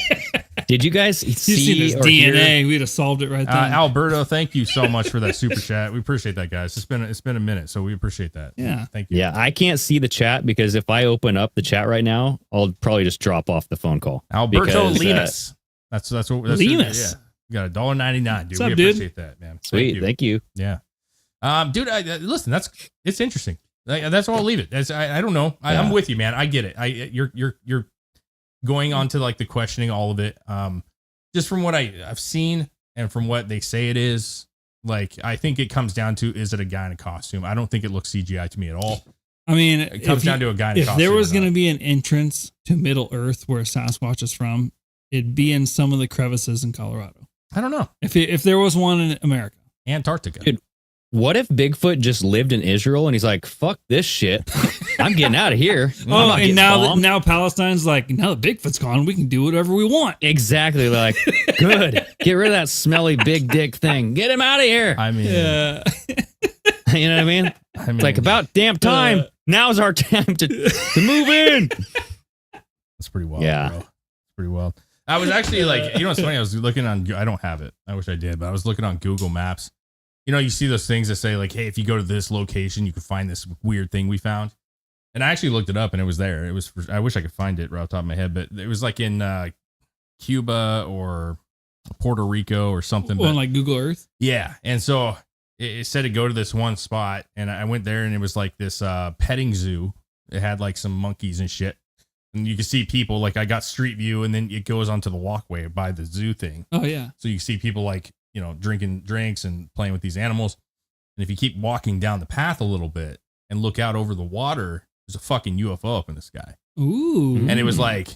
Did you guys You'd seen his see or hear? DNA. We'd have solved it right then. Alberto, thank you so much for that super chat. We appreciate that, guys. It's been a minute, so we appreciate that. Yeah. Thank you. Yeah, I can't see the chat because if I open up the chat right now, I'll probably just drop off the phone call. Alberto Because, Lemus. That's Lemus. Yeah. You got $1.99, dude. What's up, We dude? appreciate that, man. Sweet, thank you. Yeah. Dude, listen, it's interesting. That's all I'll leave it. I don't know. I'm with you, man. I get it. You're going on to like the questioning all of it. Just from what I've seen and from what they say it is, like, I think it comes down to, is it a guy in a costume? I don't think it looks CGI to me at all. I mean, It comes down to a guy in a if costume. there was or going to not. be an entrance to Middle Earth where Sasquatch is from, it'd be in some of the crevices in Colorado. I don't know. If there was one in America. Antarctica. Dude, what if Bigfoot just lived in Israel and he's like, fuck this shit. I'm getting out of here. I'm Oh, not and getting now bombed." now Palestine's like, now that Bigfoot's gone, we can do whatever we want. Exactly. Like, good. Get rid of that smelly big dick thing. Get him out of here. I mean, Yeah. You know what I mean? It's like about damn time. Now's our time to move in. That's pretty wild. Yeah. Bro. It's pretty wild. I was actually like, you know, what's funny? I was looking on, I don't have it. I wish I did, but I was looking on Google Maps. You know, you see those things that say like, hey, if you go to this location, you can find this weird thing we found. And I actually looked it up and it was there. It was, I wish I could find it right off the top of my head, but it was like in Cuba or Puerto Rico or something. On But like Google Earth. yeah. And so it said to go to this one spot, and I went there and it was like this petting zoo. It had like some monkeys and shit. And you can see people, like I got street view, and then it goes onto the walkway by the zoo thing. Oh yeah. So you see people like, you know, drinking drinks and playing with these animals. And if you keep walking down the path a little bit and look out over the water, there's a fucking UFO up in the sky. Ooh. And it was like,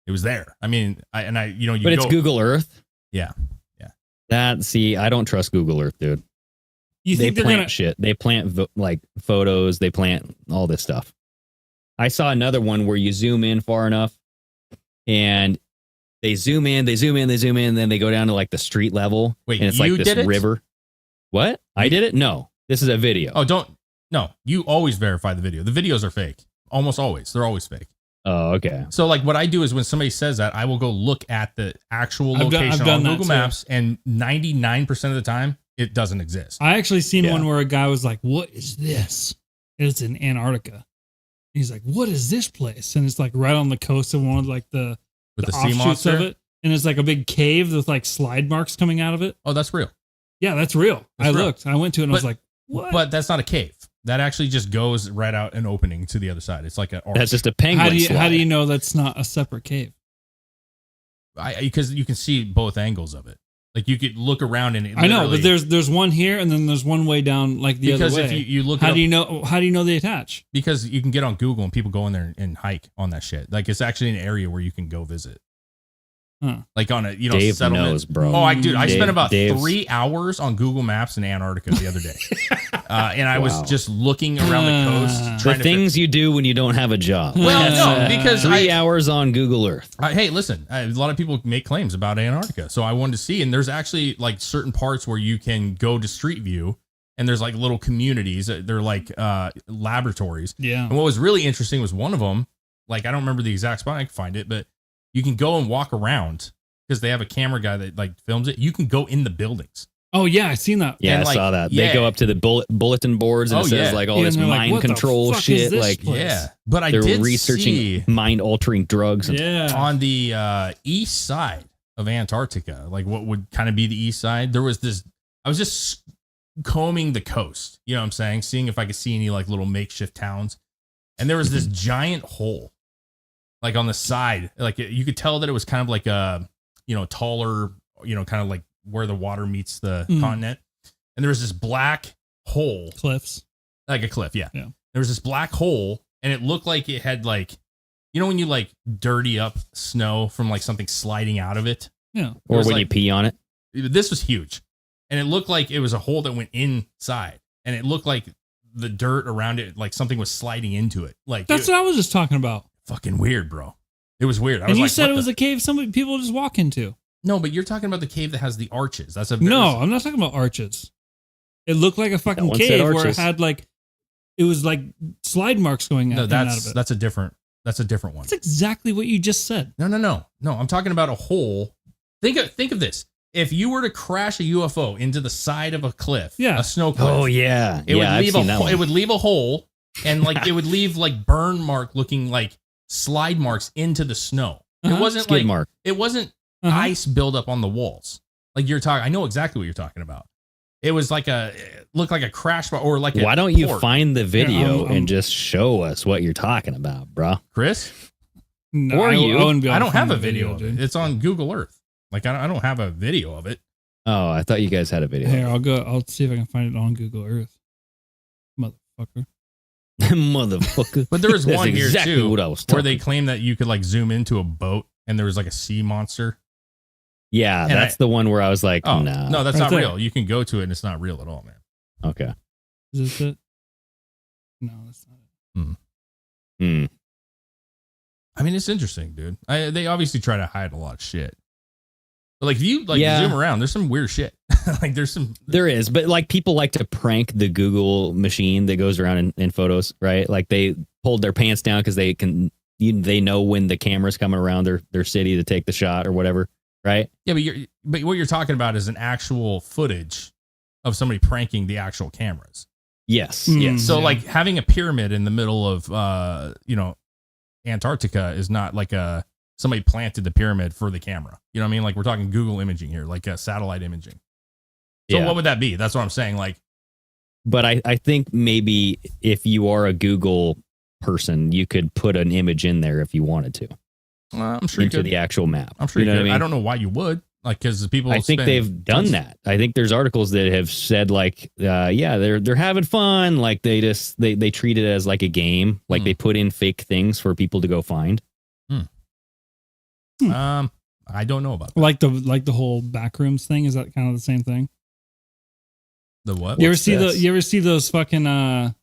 it was there. I mean, you But it's Google Earth. Yeah. I don't trust Google Earth, dude. You They think they're plant gonna? shit. They plant like photos. They plant all this stuff. I saw another one where you zoom in far enough and they zoom in, and then they go down to like the street level. Wait, and it's you like this did it? river. What? I did it? No. This is a video. No, you always verify the video. The videos are fake. Almost always. They're always fake. Oh, okay. So like what I do is when somebody says that, I will go look at the actual I've location done on that Google too. Maps, and 99% of the time it doesn't exist. I actually seen Yeah. one where a guy was like, "What is this?" It's in Antarctica. He's like, "What is this place?" And it's like right on the coast of one of like the With the sea offshoots monster. of it, and it's like a big cave with like slide marks coming out of it. Oh, that's real. Yeah, that's real. That's I real. looked. I went to it and I was But- like, "What?" But that's not a cave. That actually just goes right out an opening to the other side. It's like an arc. That's just a penguin. how do slide. you know that's not a separate cave? Because you can see both angles of it. Like you could look around and it I know, but literally- there's one here and then there's one way down like the because other if way. you look how it do up- you know they attach? because you can get on Google and people go in there and hike on that shit. Like it's actually an area where you can go visit. Huh. Like on a Dave settlement. knows, bro. Oh, I Dave- spent about Dave's- 3 hours on Google Maps in Antarctica the other day, and I was Wow. just looking around the coast, The The trying to. things you do when you don't have a job. Well, no, because 3 hours on Google Earth. Hey, listen, a lot of people make claims about Antarctica, so I wanted to see, and there's actually like certain parts where you can go to Street View, and there's like little communities. They're like laboratories. Yeah. And what was really interesting was one of them. Like I don't remember the exact spot. I can find it, but you can go and walk around because they have a camera guy that like films it. You can go in the buildings Oh yeah, I seen that. Yeah, And, I like, saw that. yeah. They go up to the bulletin boards and Oh, it says yeah. like all Yeah, this and they're like, mind what the control fuck is shit. this Like place? Yeah, but I they're did researching see mind altering drugs. And Yeah. on the east side of Antarctica, like what would kind of be the east side, there was this. I was just combing the coast. You know what I'm saying? Seeing if I could see any like little makeshift towns, and there was this giant hole, like on the side. Like you could tell that it was kind of like a, taller, kind of like where the water meets the continent. And there was this black hole, Cliffs. like a cliff. Yeah. Yeah. There was this black hole, and it looked like it had like, when you like dirty up snow from like something sliding out of it. Yeah. or was when like- you pee on it. This was huge, and it looked like it was a hole that went inside, and it looked like the dirt around it, like something was sliding into it. Like That's what I was just talking about. fucking weird, bro. It was weird. I And was you like, said what it was the- a cave some people just walk into. no, but you're talking about the cave that has the arches. That's a very, No, I'm not talking about arches. It looked like a fucking one said cave where it arches. had like, it was like slide marks going out, no. in and out That's of it. that's a different one. That's exactly what you just said. No. I'm talking about a hole. Think of this. If you were to crash a UFO into the side of a cliff, Yeah. a snow cliff, Oh yeah, it yeah. would I've leave seen that a one. it would leave a hole, and like it would leave like burn mark looking like slide marks into the snow. It Uh-huh. wasn't Skid like mark. it wasn't Uh-huh. ice buildup on the walls. Like you're talking, I know exactly what you're talking about. It was like it looked like a crash bar or like a Why don't you port. find the video I'm- and just show us what you're talking about, bro? Chris? No, Or you. wouldn't be able I to don't have find a the video of it. dude. It's on Google Earth. Like I don't have a video of it. Oh, I thought you guys had a video. Here, I'll see if I can find it on Google Earth. Motherfucker. Motherfucker. But there was That's one here exactly too what I was where they talking. claim that you could like zoom into a boat and there was like a sea monster. Yeah, And that's the one where I was like, Oh no. no, that's Right not there. real. You can go to it and it's not real at all, man. Okay. Is this it? No, that's not it. Hmm. I mean, it's interesting, dude. They obviously try to hide a lot of shit. But like if you like Yeah. zoom around, there's some weird shit. Like there's some There is, but like people like to prank the Google machine that goes around in photos, right? Like they pulled their pants down because they know when the camera's coming around their city to take the shot or whatever, right? yeah, but what you're talking about is an actual footage of somebody pranking the actual cameras. Yes, Mm. yes. So Yeah. like having a pyramid in the middle of Antarctica is not like somebody planted the pyramid for the camera. You know what I mean? Like we're talking Google imaging here, like satellite imaging. So Yeah. what would that be? That's what I'm saying. Like But I think maybe if you are a Google person, you could put an image in there if you wanted to I'm sure you into could. the actual map. I'm sure you know could. what I mean? I don't know why you would. Like because people. I think spend they've done tons- that. I think there's articles that have said like, yeah, they're having fun. Like they treat it as like a game. Like Hmm. they put in fake things for people to go find. I don't know about that. Like the whole backrooms thing. Is that kind of the same thing? The what? You ever What's see this? you ever see those fucking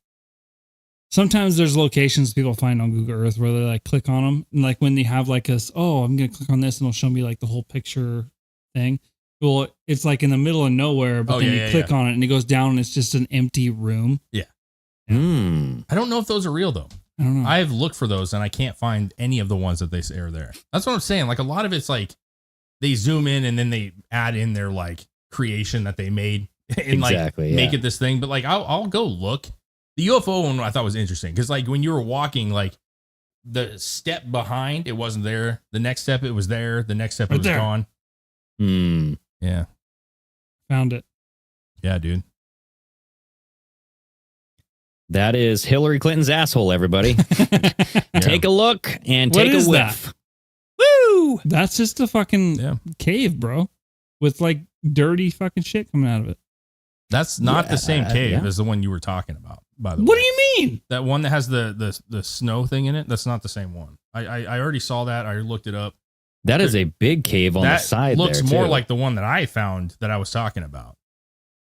sometimes there's locations people find on Google Earth where they like click on them and like when they have like I'm gonna click on this and it'll show me like the whole picture thing. Well, it's like in the middle of nowhere, but Oh, then yeah, you click yeah. on it and it goes down and it's just an empty room. Hmm. I don't know if those are real though. I don't know. I've looked for those and I can't find any of the ones that they say are there. That's what I'm saying. Like a lot of it's like they zoom in and then they add in their like creation that they made and Exactly, like make yeah. it this thing. But like I'll go look. The UFO one I thought was interesting because like when you were walking, like the step behind it wasn't there. The next step it was there. The next step Right it was there. gone. Hmm. Yeah, Found it. yeah, dude. That is Hillary Clinton's asshole, everybody. Yeah. Take a look and What take a is whiff. Woo! That's just a fucking Yeah. cave, bro, with like dirty fucking shit coming out of it. That's not Yeah, the same cave yeah. as the one you were talking about. By the way, What do you mean? That one that has the snow thing in it, that's not the same one. I already saw that. I looked it up. That is a big cave on the That side looks there, more too. like the one that I found that I was talking about.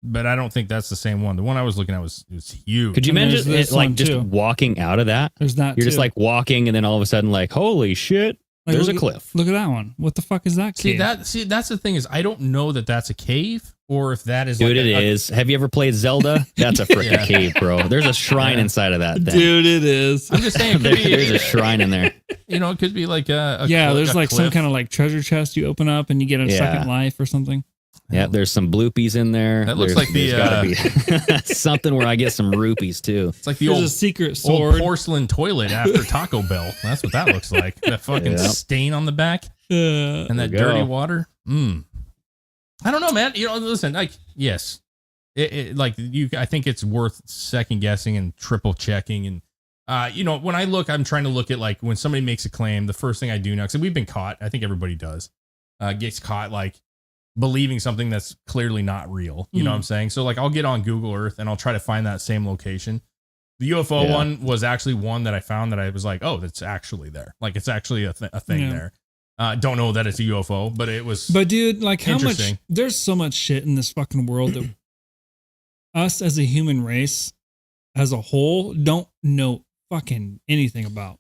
But I don't think that's the same one. The one I was looking at was huge. Could you And imagine there's this it, like one, just too. walking out of that? There's that. You're just too. like walking and then all of a sudden like, holy shit, Like, there's a look at- cliff. Look at that one. What the fuck is that? See Cave? that's the thing is I don't know that that's a cave or if that is Dude, like it is. Have you ever played Zelda? That's a freaking Yeah. cave, bro. There's a shrine Yeah. inside of that thing. Dude, it is. I'm just saying it could There's a be, shrine in there. you know, it could be like a Yeah, cl- there's a like some cliff. kind of like treasure chest you open up and you get a Yeah. second life or something. Yeah, there's some bloopies in there. That looks like there's gotta be something where I get some rupees too. It's like the There's old a secret old sword. porcelain toilet after Taco Bell. That's what that looks like. That fucking stain on the back and that There you dirty go. water. I don't know, man. You know, listen, like, yes, like you. I think it's worth second guessing and triple checking. And you know, when I'm trying to look at like when somebody makes a claim. The first thing I do now, because we've been caught. I think everybody does. Gets caught like believing something that's clearly not real. You know what I'm saying? So like I'll get on Google Earth and I'll try to find that same location. The UFO one was actually one that I found that I was like, oh, that's actually there. Like it's actually a thing there. Don't know that it's a UFO, but it was. But dude, like how much, interesting. there's so much shit in this fucking world that us as a human race as a whole don't know fucking anything about.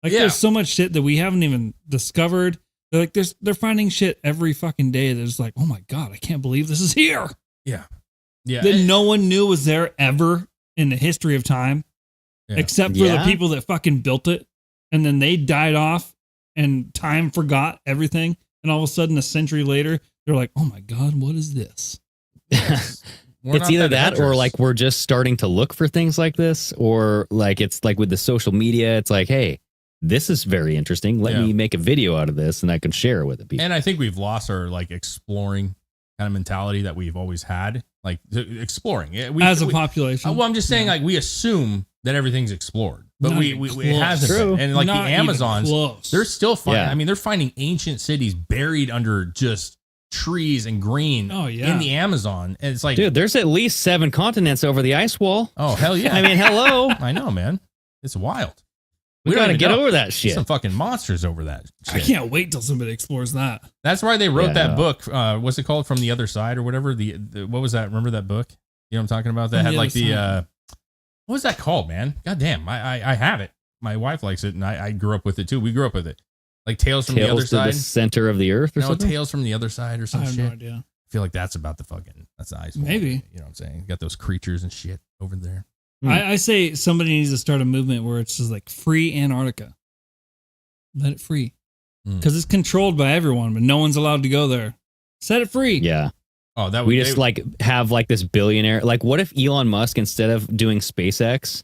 Like there's so much shit that we haven't even discovered. They're finding shit every fucking day that's like, oh my God, I can't believe this is here. Yeah. That no one knew was there ever in the history of time, except for the people that fucking built it. And then they died off and time forgot everything. And all of a sudden, a century later, they're like, oh my God, what is this? Yes. It's either that or like we're just starting to look for things like this, or like it's like with the social media, it's like, hey, this is very interesting. Let me make a video out of this and I can share it with the people. And I think we've lost our like exploring kind of mentality that we've always had, like exploring as a population. Well, I'm just saying, like we assume that everything's explored, but Not we it hasn't. True. Been. And like Not the Amazons, even close. they're still finding. Yeah. I mean, they're finding ancient cities buried under just trees and green. Oh, yeah. In the Amazon, and it's like, dude, there's at least 7 continents over the ice wall. oh hell yeah! I mean, hello. I know, man. It's wild. We don't gotta even get know. over that There's shit. some fucking monsters over that. I Shit. can't wait till somebody explores that. That's why they wrote Yeah. that book. What's it called? From the Other Side or whatever. The what was that? Remember that book? You know what I'm talking about? That From had the like Other the Side. what was that called, man? God damn, I have it. My wife likes it, and I grew up with it too. We grew up with it. Like Tales from the Other Tales to the Side. center of the earth or No, something? Tales from the Other Side or I some have shit. no idea. I feel like that's about the ice wall. Maybe. You know what I'm saying? Got those creatures and shit over there. I say somebody needs to start a movement where it's just like free Antarctica. Let it free. Because it's controlled by everyone, but no one's allowed to go there. Set it free. Yeah. Oh, that would We just like have like this billionaire. Like, what if Elon Musk, instead of doing SpaceX,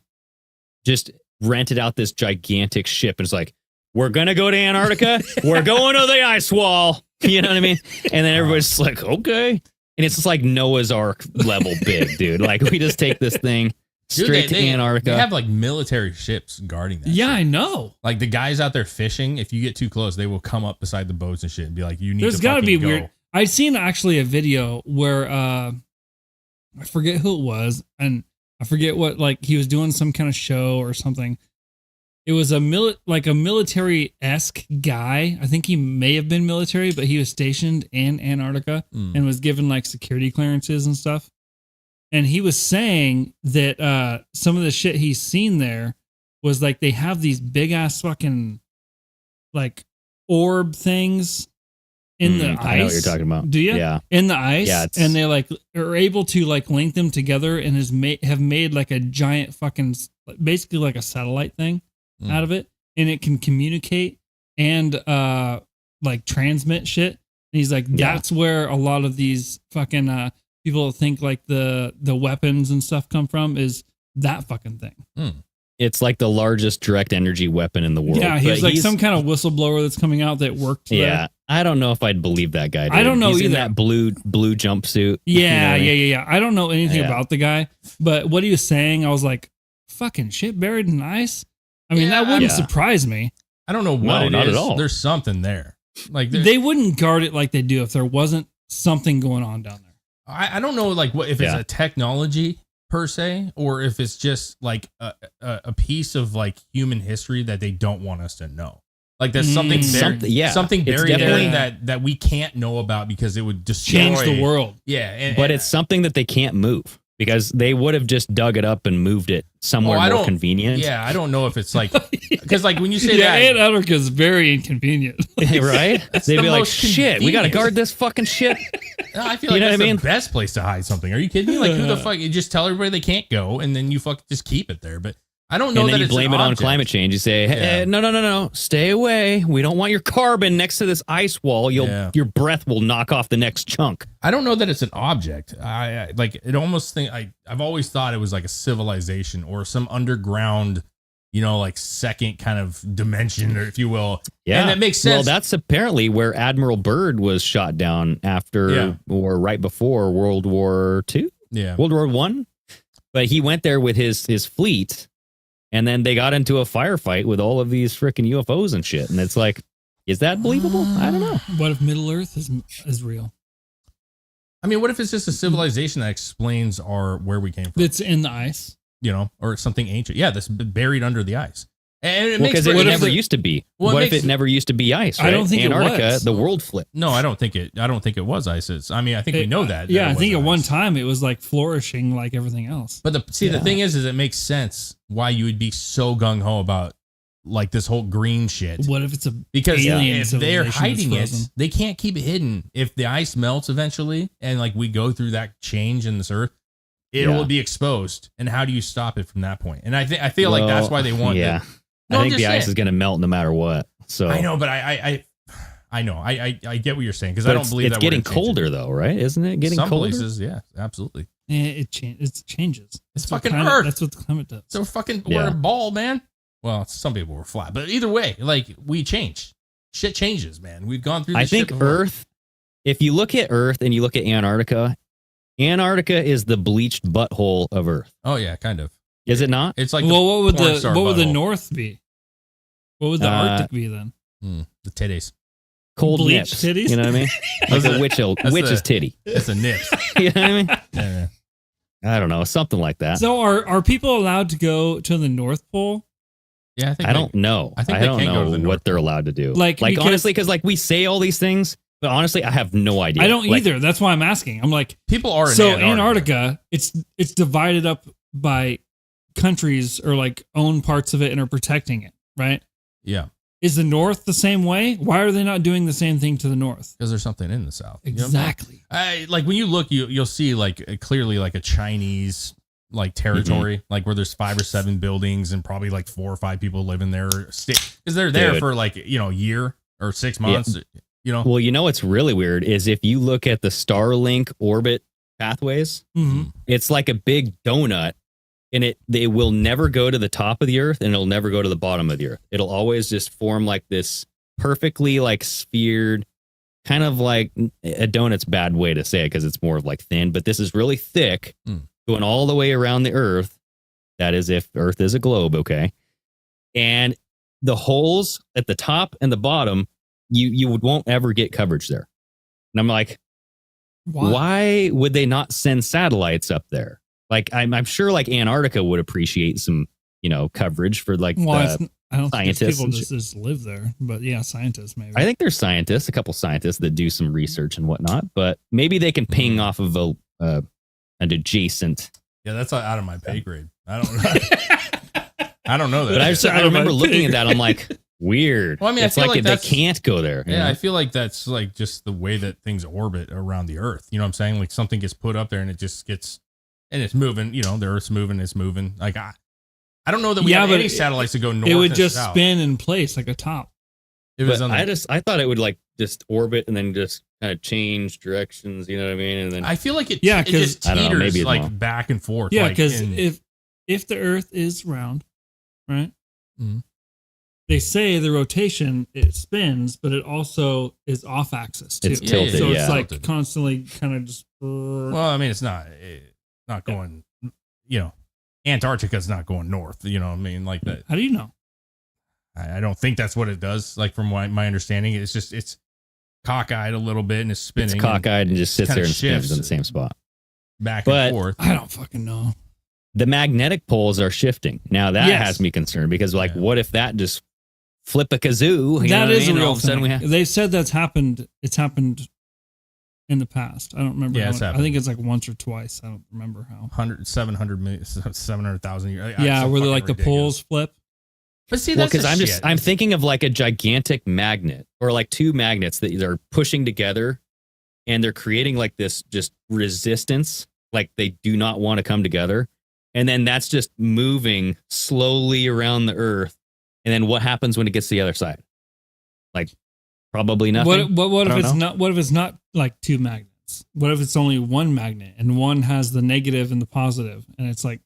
just rented out this gigantic ship and it's like, we're going to go to Antarctica. We're going to the ice wall. You know what I mean? And then everybody's just like, okay. And it's just like Noah's Ark level big, dude. Like, we just take this thing straight to Antarctica. They have like military ships guarding that. Yeah, shit. I know. Like the guys out there fishing, if you get too close, they will come up beside the boats and shit and be like, "You need There's to got to be fucking go." weird. I'd seen actually a video where I forget who it was, and I forget what, like he was doing some kind of show or something. It was a military-esque guy. I think he may have been military, but he was stationed in Antarctica and was given like security clearances and stuff. And he was saying that some of the shit he's seen there was like they have these big ass fucking like orb things in the ice. I know what you're talking about. Do you? Yeah. In the ice. Yeah, And they like are able to like link them together and have made like a giant fucking, basically like a satellite thing out of it. And it can communicate and like transmit shit. And he's like, that's where a lot of these fucking people think like the weapons and stuff come from, is that fucking thing. It's like the largest direct energy weapon in the world. Yeah, But he's like some kind of whistleblower that's coming out that worked there. Yeah, I don't know if I'd believe that guy. Dude. I don't know He's in either. that blue jumpsuit. Yeah, You know what I mean? yeah. I don't know anything Yeah. about the guy, but what he was saying, I was like, fucking shit buried in ice? I mean, that wouldn't Yeah. surprise me. I don't know what No, it not is. at all. There's something there. Like They wouldn't guard it like they do if there wasn't something going on down there. I don't know, like what if it's a technology per se, or if it's just like a piece of like human history that they don't want us to know. Like there's something It's there, something- yeah. something It's buried there definitely- that we can't know about because it would destroy Change the world. Yeah, But it's something that they can't move because they would have just dug it up and moved it somewhere more convenient. Yeah, I don't know if it's like because like when you say Yeah, that, Antarctica is very inconvenient. Right? They'd the be like, most shit, we got to convenient. guard this fucking shit. I feel You like know that's what I mean? the best place to hide something. Are you kidding me? Like who the fuck? You just tell everybody they can't go, and then you just keep it there. But I don't know And then that you it's blame an it on object. climate change. You say, hey, no, stay away. We don't want your carbon next to this ice wall. Your breath will knock off the next chunk. I don't know that it's an object. I like it. Almost think I've always thought it was like a civilization or some underground, like second kind of dimension, or if you will. Yeah, and that makes sense. Well, that's apparently where Admiral Byrd was shot down after or right before World War II. Yeah, World War I. But he went there with his fleet. And then they got into a firefight with all of these freaking UFOs and shit. And it's like, is that believable? I don't know. What if Middle Earth is real? I mean, what if it's just a civilization that explains where we came from? It's in the ice, or something ancient. Yeah, that's buried under the ice. And it because it never used to be. Well, what if it never used to be ice? Right? I don't think Antarctica, it was. the world flipped. No, I don't think it was ice. I think we know that. Yeah, that I think at ice. one time it was like flourishing like everything else. But the thing is it makes sense why you would be so gung ho about like this whole green shit. What if it's because alien if they're civilization hiding that's it, frozen? they can't keep it hidden. If the ice melts eventually and like we go through that change in this earth, it will be exposed. And how do you stop it from that point? And I feel like that's why they want Yeah. I think the ice is going to melt no matter what. So I know, but I know. I get what you're saying because I don't believe it's that getting we're gonna change colder it. though, right? Isn't it getting Some colder? places, yeah, absolutely. It changes. It's That's what fucking climate- Earth. That's what the climate does. So we're Yeah. a ball, man. Well, some people were flat, but either way, like we change. Shit changes, man. We've gone through. I This think shit before. Earth, if you look at Earth and you look at Antarctica is the bleached butthole of Earth. Oh yeah, kind of. Is it not? It's like Well, what would porn the star the butthole. North be? What would the Arctic be then? The titties. Cold Bleached nips. titties? You know what I mean? Like a witch's titty. It's a nips. You know what I mean? Yeah. I don't know, something like that. So are people allowed to go to the North Pole? Yeah, I don't know. I think I they don't can go to know the North what they're allowed to do. Like, because- honestly, because like we say all these things, but honestly, I have no idea. I don't Like, either. That's why I'm asking. I'm like, People are in so Antarctica. it's divided up by countries or like own parts of it and are protecting it, right? Yeah, Is the North the same way? Why are they not doing the same thing to the North? because there's something in the South. You know what I'm saying? Exactly. Like when you look, you'll see like clearly like a Chinese like territory, like where there's 5 or 7 buildings and probably like 4 or 5 people living there, because they're there Dude. for like a year or 6 months. Well, you know what's really weird is if you look at the Starlink orbit pathways, Mhm. it's like a big donut, and they will never go to the top of the Earth, and it'll never go to the bottom of the Earth. It'll always just form like this perfectly like sphered, kind of like a donut's a bad way to say it because it's more of like thin, but this is really thick, going all the way around the Earth. That is if Earth is a globe, okay? And the holes at the top and the bottom, you won't ever get coverage there. And I'm like, why would they not send satellites up there? Like, I'm sure like Antarctica would appreciate some, coverage for like I don't think scientists it's people and just live there, but yeah, scientists maybe. I think there's scientists, a couple scientists that do some research and whatnot, but maybe they can ping off of an adjacent. Yeah, that's out of my pay grade. I don't know. I don't know that. But I remember looking at that. I'm like, weird. Well, I mean, I it's feel like like they that's- can't go there. you Yeah, know? I feel like that's like just the way that things orbit around the Earth. You know what I'm saying? Like something gets put up there and it just gets, and it's moving. The Earth's moving, it's moving. Like I don't know that we have any satellites to go north. It would and just south. spin in place like a top. It was But on the, I thought it would like just orbit and then just kind of change directions. You know what I mean? And then I feel like it. Yeah, it just 'cause- I don't know, teeters maybe it's like wrong. back and forth. Yeah, like, because in- if the Earth is round, right? Mhm. They say the rotation it spins, but it also is off axis too. It's tilted, so yeah. it's like Tilted. constantly kind of just. well, I mean, it's not going. Antarctica's not going north. You know what I mean? Like that. How do you know? I don't think that's what it does. Like from my understanding, it's cockeyed a little bit and it's spinning. it's cockeyed and just sits kinda there and spins shifts in the same spot. back But- and forth. I don't fucking know. The magnetic poles are shifting. Now that Yes. has me concerned because like, Yeah. what if that just flip a kazoo? You know That what I is mean? a And real all of a sudden thing. we have, They said that's happened. It's happened in the past. I don't remember. Yeah, how it's I happened. think it's like once or twice. I don't remember how. 700 million, 700,000 years. Yeah, It's where so like the fucking poles flip. But see, well, that's because I'm thinking of like a gigantic magnet or like two magnets that are pushing together and they're creating like this just resistance. Like they do not want to come together. and then that's just moving slowly around the Earth. And then what happens when it gets to the other side? Like probably nothing. What if it's not? What if it's not like two magnets? What if it's only one magnet and one has the negative and the positive, and it's like,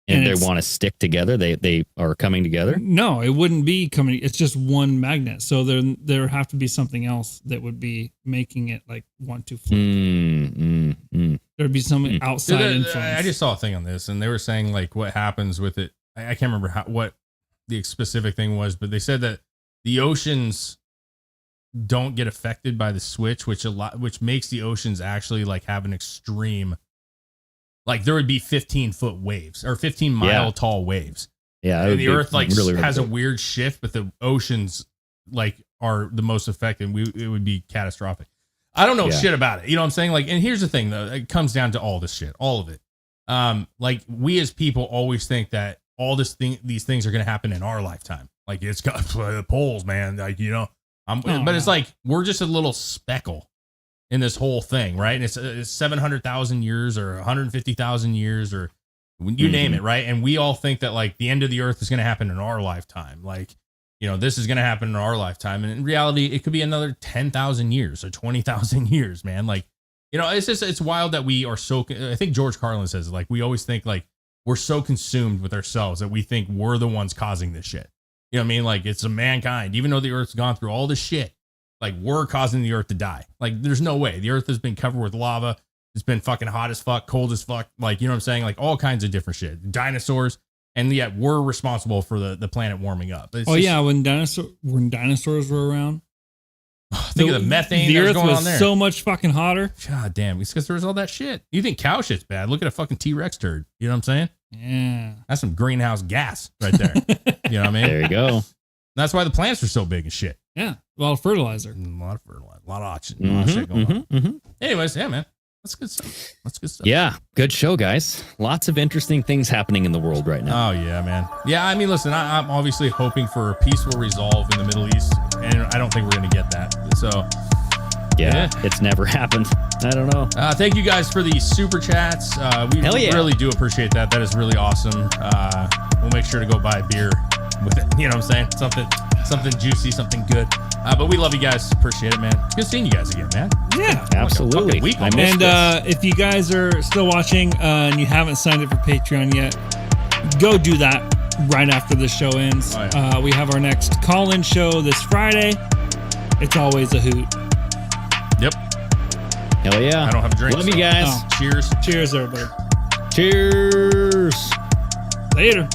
and they want to stick together? They are coming together? No, it wouldn't be coming. It's just one magnet. So there have to be something else that would be making it like want to flip. There'd be some outside influence. I just saw a thing on this, and they were saying like what happens with it. I can't remember what the specific thing was, but they said that the oceans don't get affected by the switch, which makes the oceans actually like have an extreme. Like there would be 15-foot waves or 15-mile tall waves. Yeah. And the Earth like really has a weird shift, but the oceans like are the most affected. It would be catastrophic. I don't know shit about it. You know what I'm saying? Like, and here's the thing though, it comes down to all this shit, all of it. Like we as people always think that these things are going to happen in our lifetime. Like it's got the poles, man. Like, you know, but it's like, we're just a little speckle in this whole thing, right? And it's 700,000 years or 150,000 years or you name it, right? And we all think that like the end of the Earth is going to happen in our lifetime. Like, you know, this is going to happen in our lifetime. And in reality, it could be another 10,000 years or 20,000 years, man. Like, you know, it's wild that we are so, I think George Carlin says, like, we always think like we're so consumed with ourselves that we think we're the ones causing this shit. You know what I mean? Like it's a mankind, even though the Earth's gone through all this shit. Like we're causing the Earth to die. Like there's no way. The Earth has been covered with lava. It's been fucking hot as fuck, cold as fuck. Like, you know what I'm saying? Like all kinds of different shit. Dinosaurs. And yet we're responsible for the planet warming up. When dinosaurs were around. Think of the methane the Earth going was on there. So much fucking hotter. God damn. It's because there was all that shit. You think cow shit's bad. Look at a fucking T-Rex turd. You know what I'm saying? Yeah. That's some greenhouse gas right there. You know what I mean? There you go. That's why the plants are so big and shit. Yeah. A lot of fertilizer. A lot of oxygen. A lot of shit going on. Anyways, yeah, man. That's good stuff. Yeah. Good show, guys. Lots of interesting things happening in the world right now. Oh, yeah, man. Yeah, I mean, listen, I'm obviously hoping for a peaceful resolve in the Middle East, and I don't think we're going to get that. So, yeah, it's never happened. I don't know. Thank you guys for the super chats. We really do appreciate that. That is really awesome. We'll make sure to go buy a beer with it. You know what I'm saying? Something juicy, something good. But we love you guys. Appreciate it, man. It's good seeing you guys again, man. Yeah, absolutely. Week and if you guys are still watching and you haven't signed up for Patreon yet, go do that right after the show ends. Oh, yeah. We have our next call-in show this Friday. It's always a hoot. Yep. Hell yeah. I don't have a drink. Love you guys. Cheers. Cheers, everybody. Cheers. Later.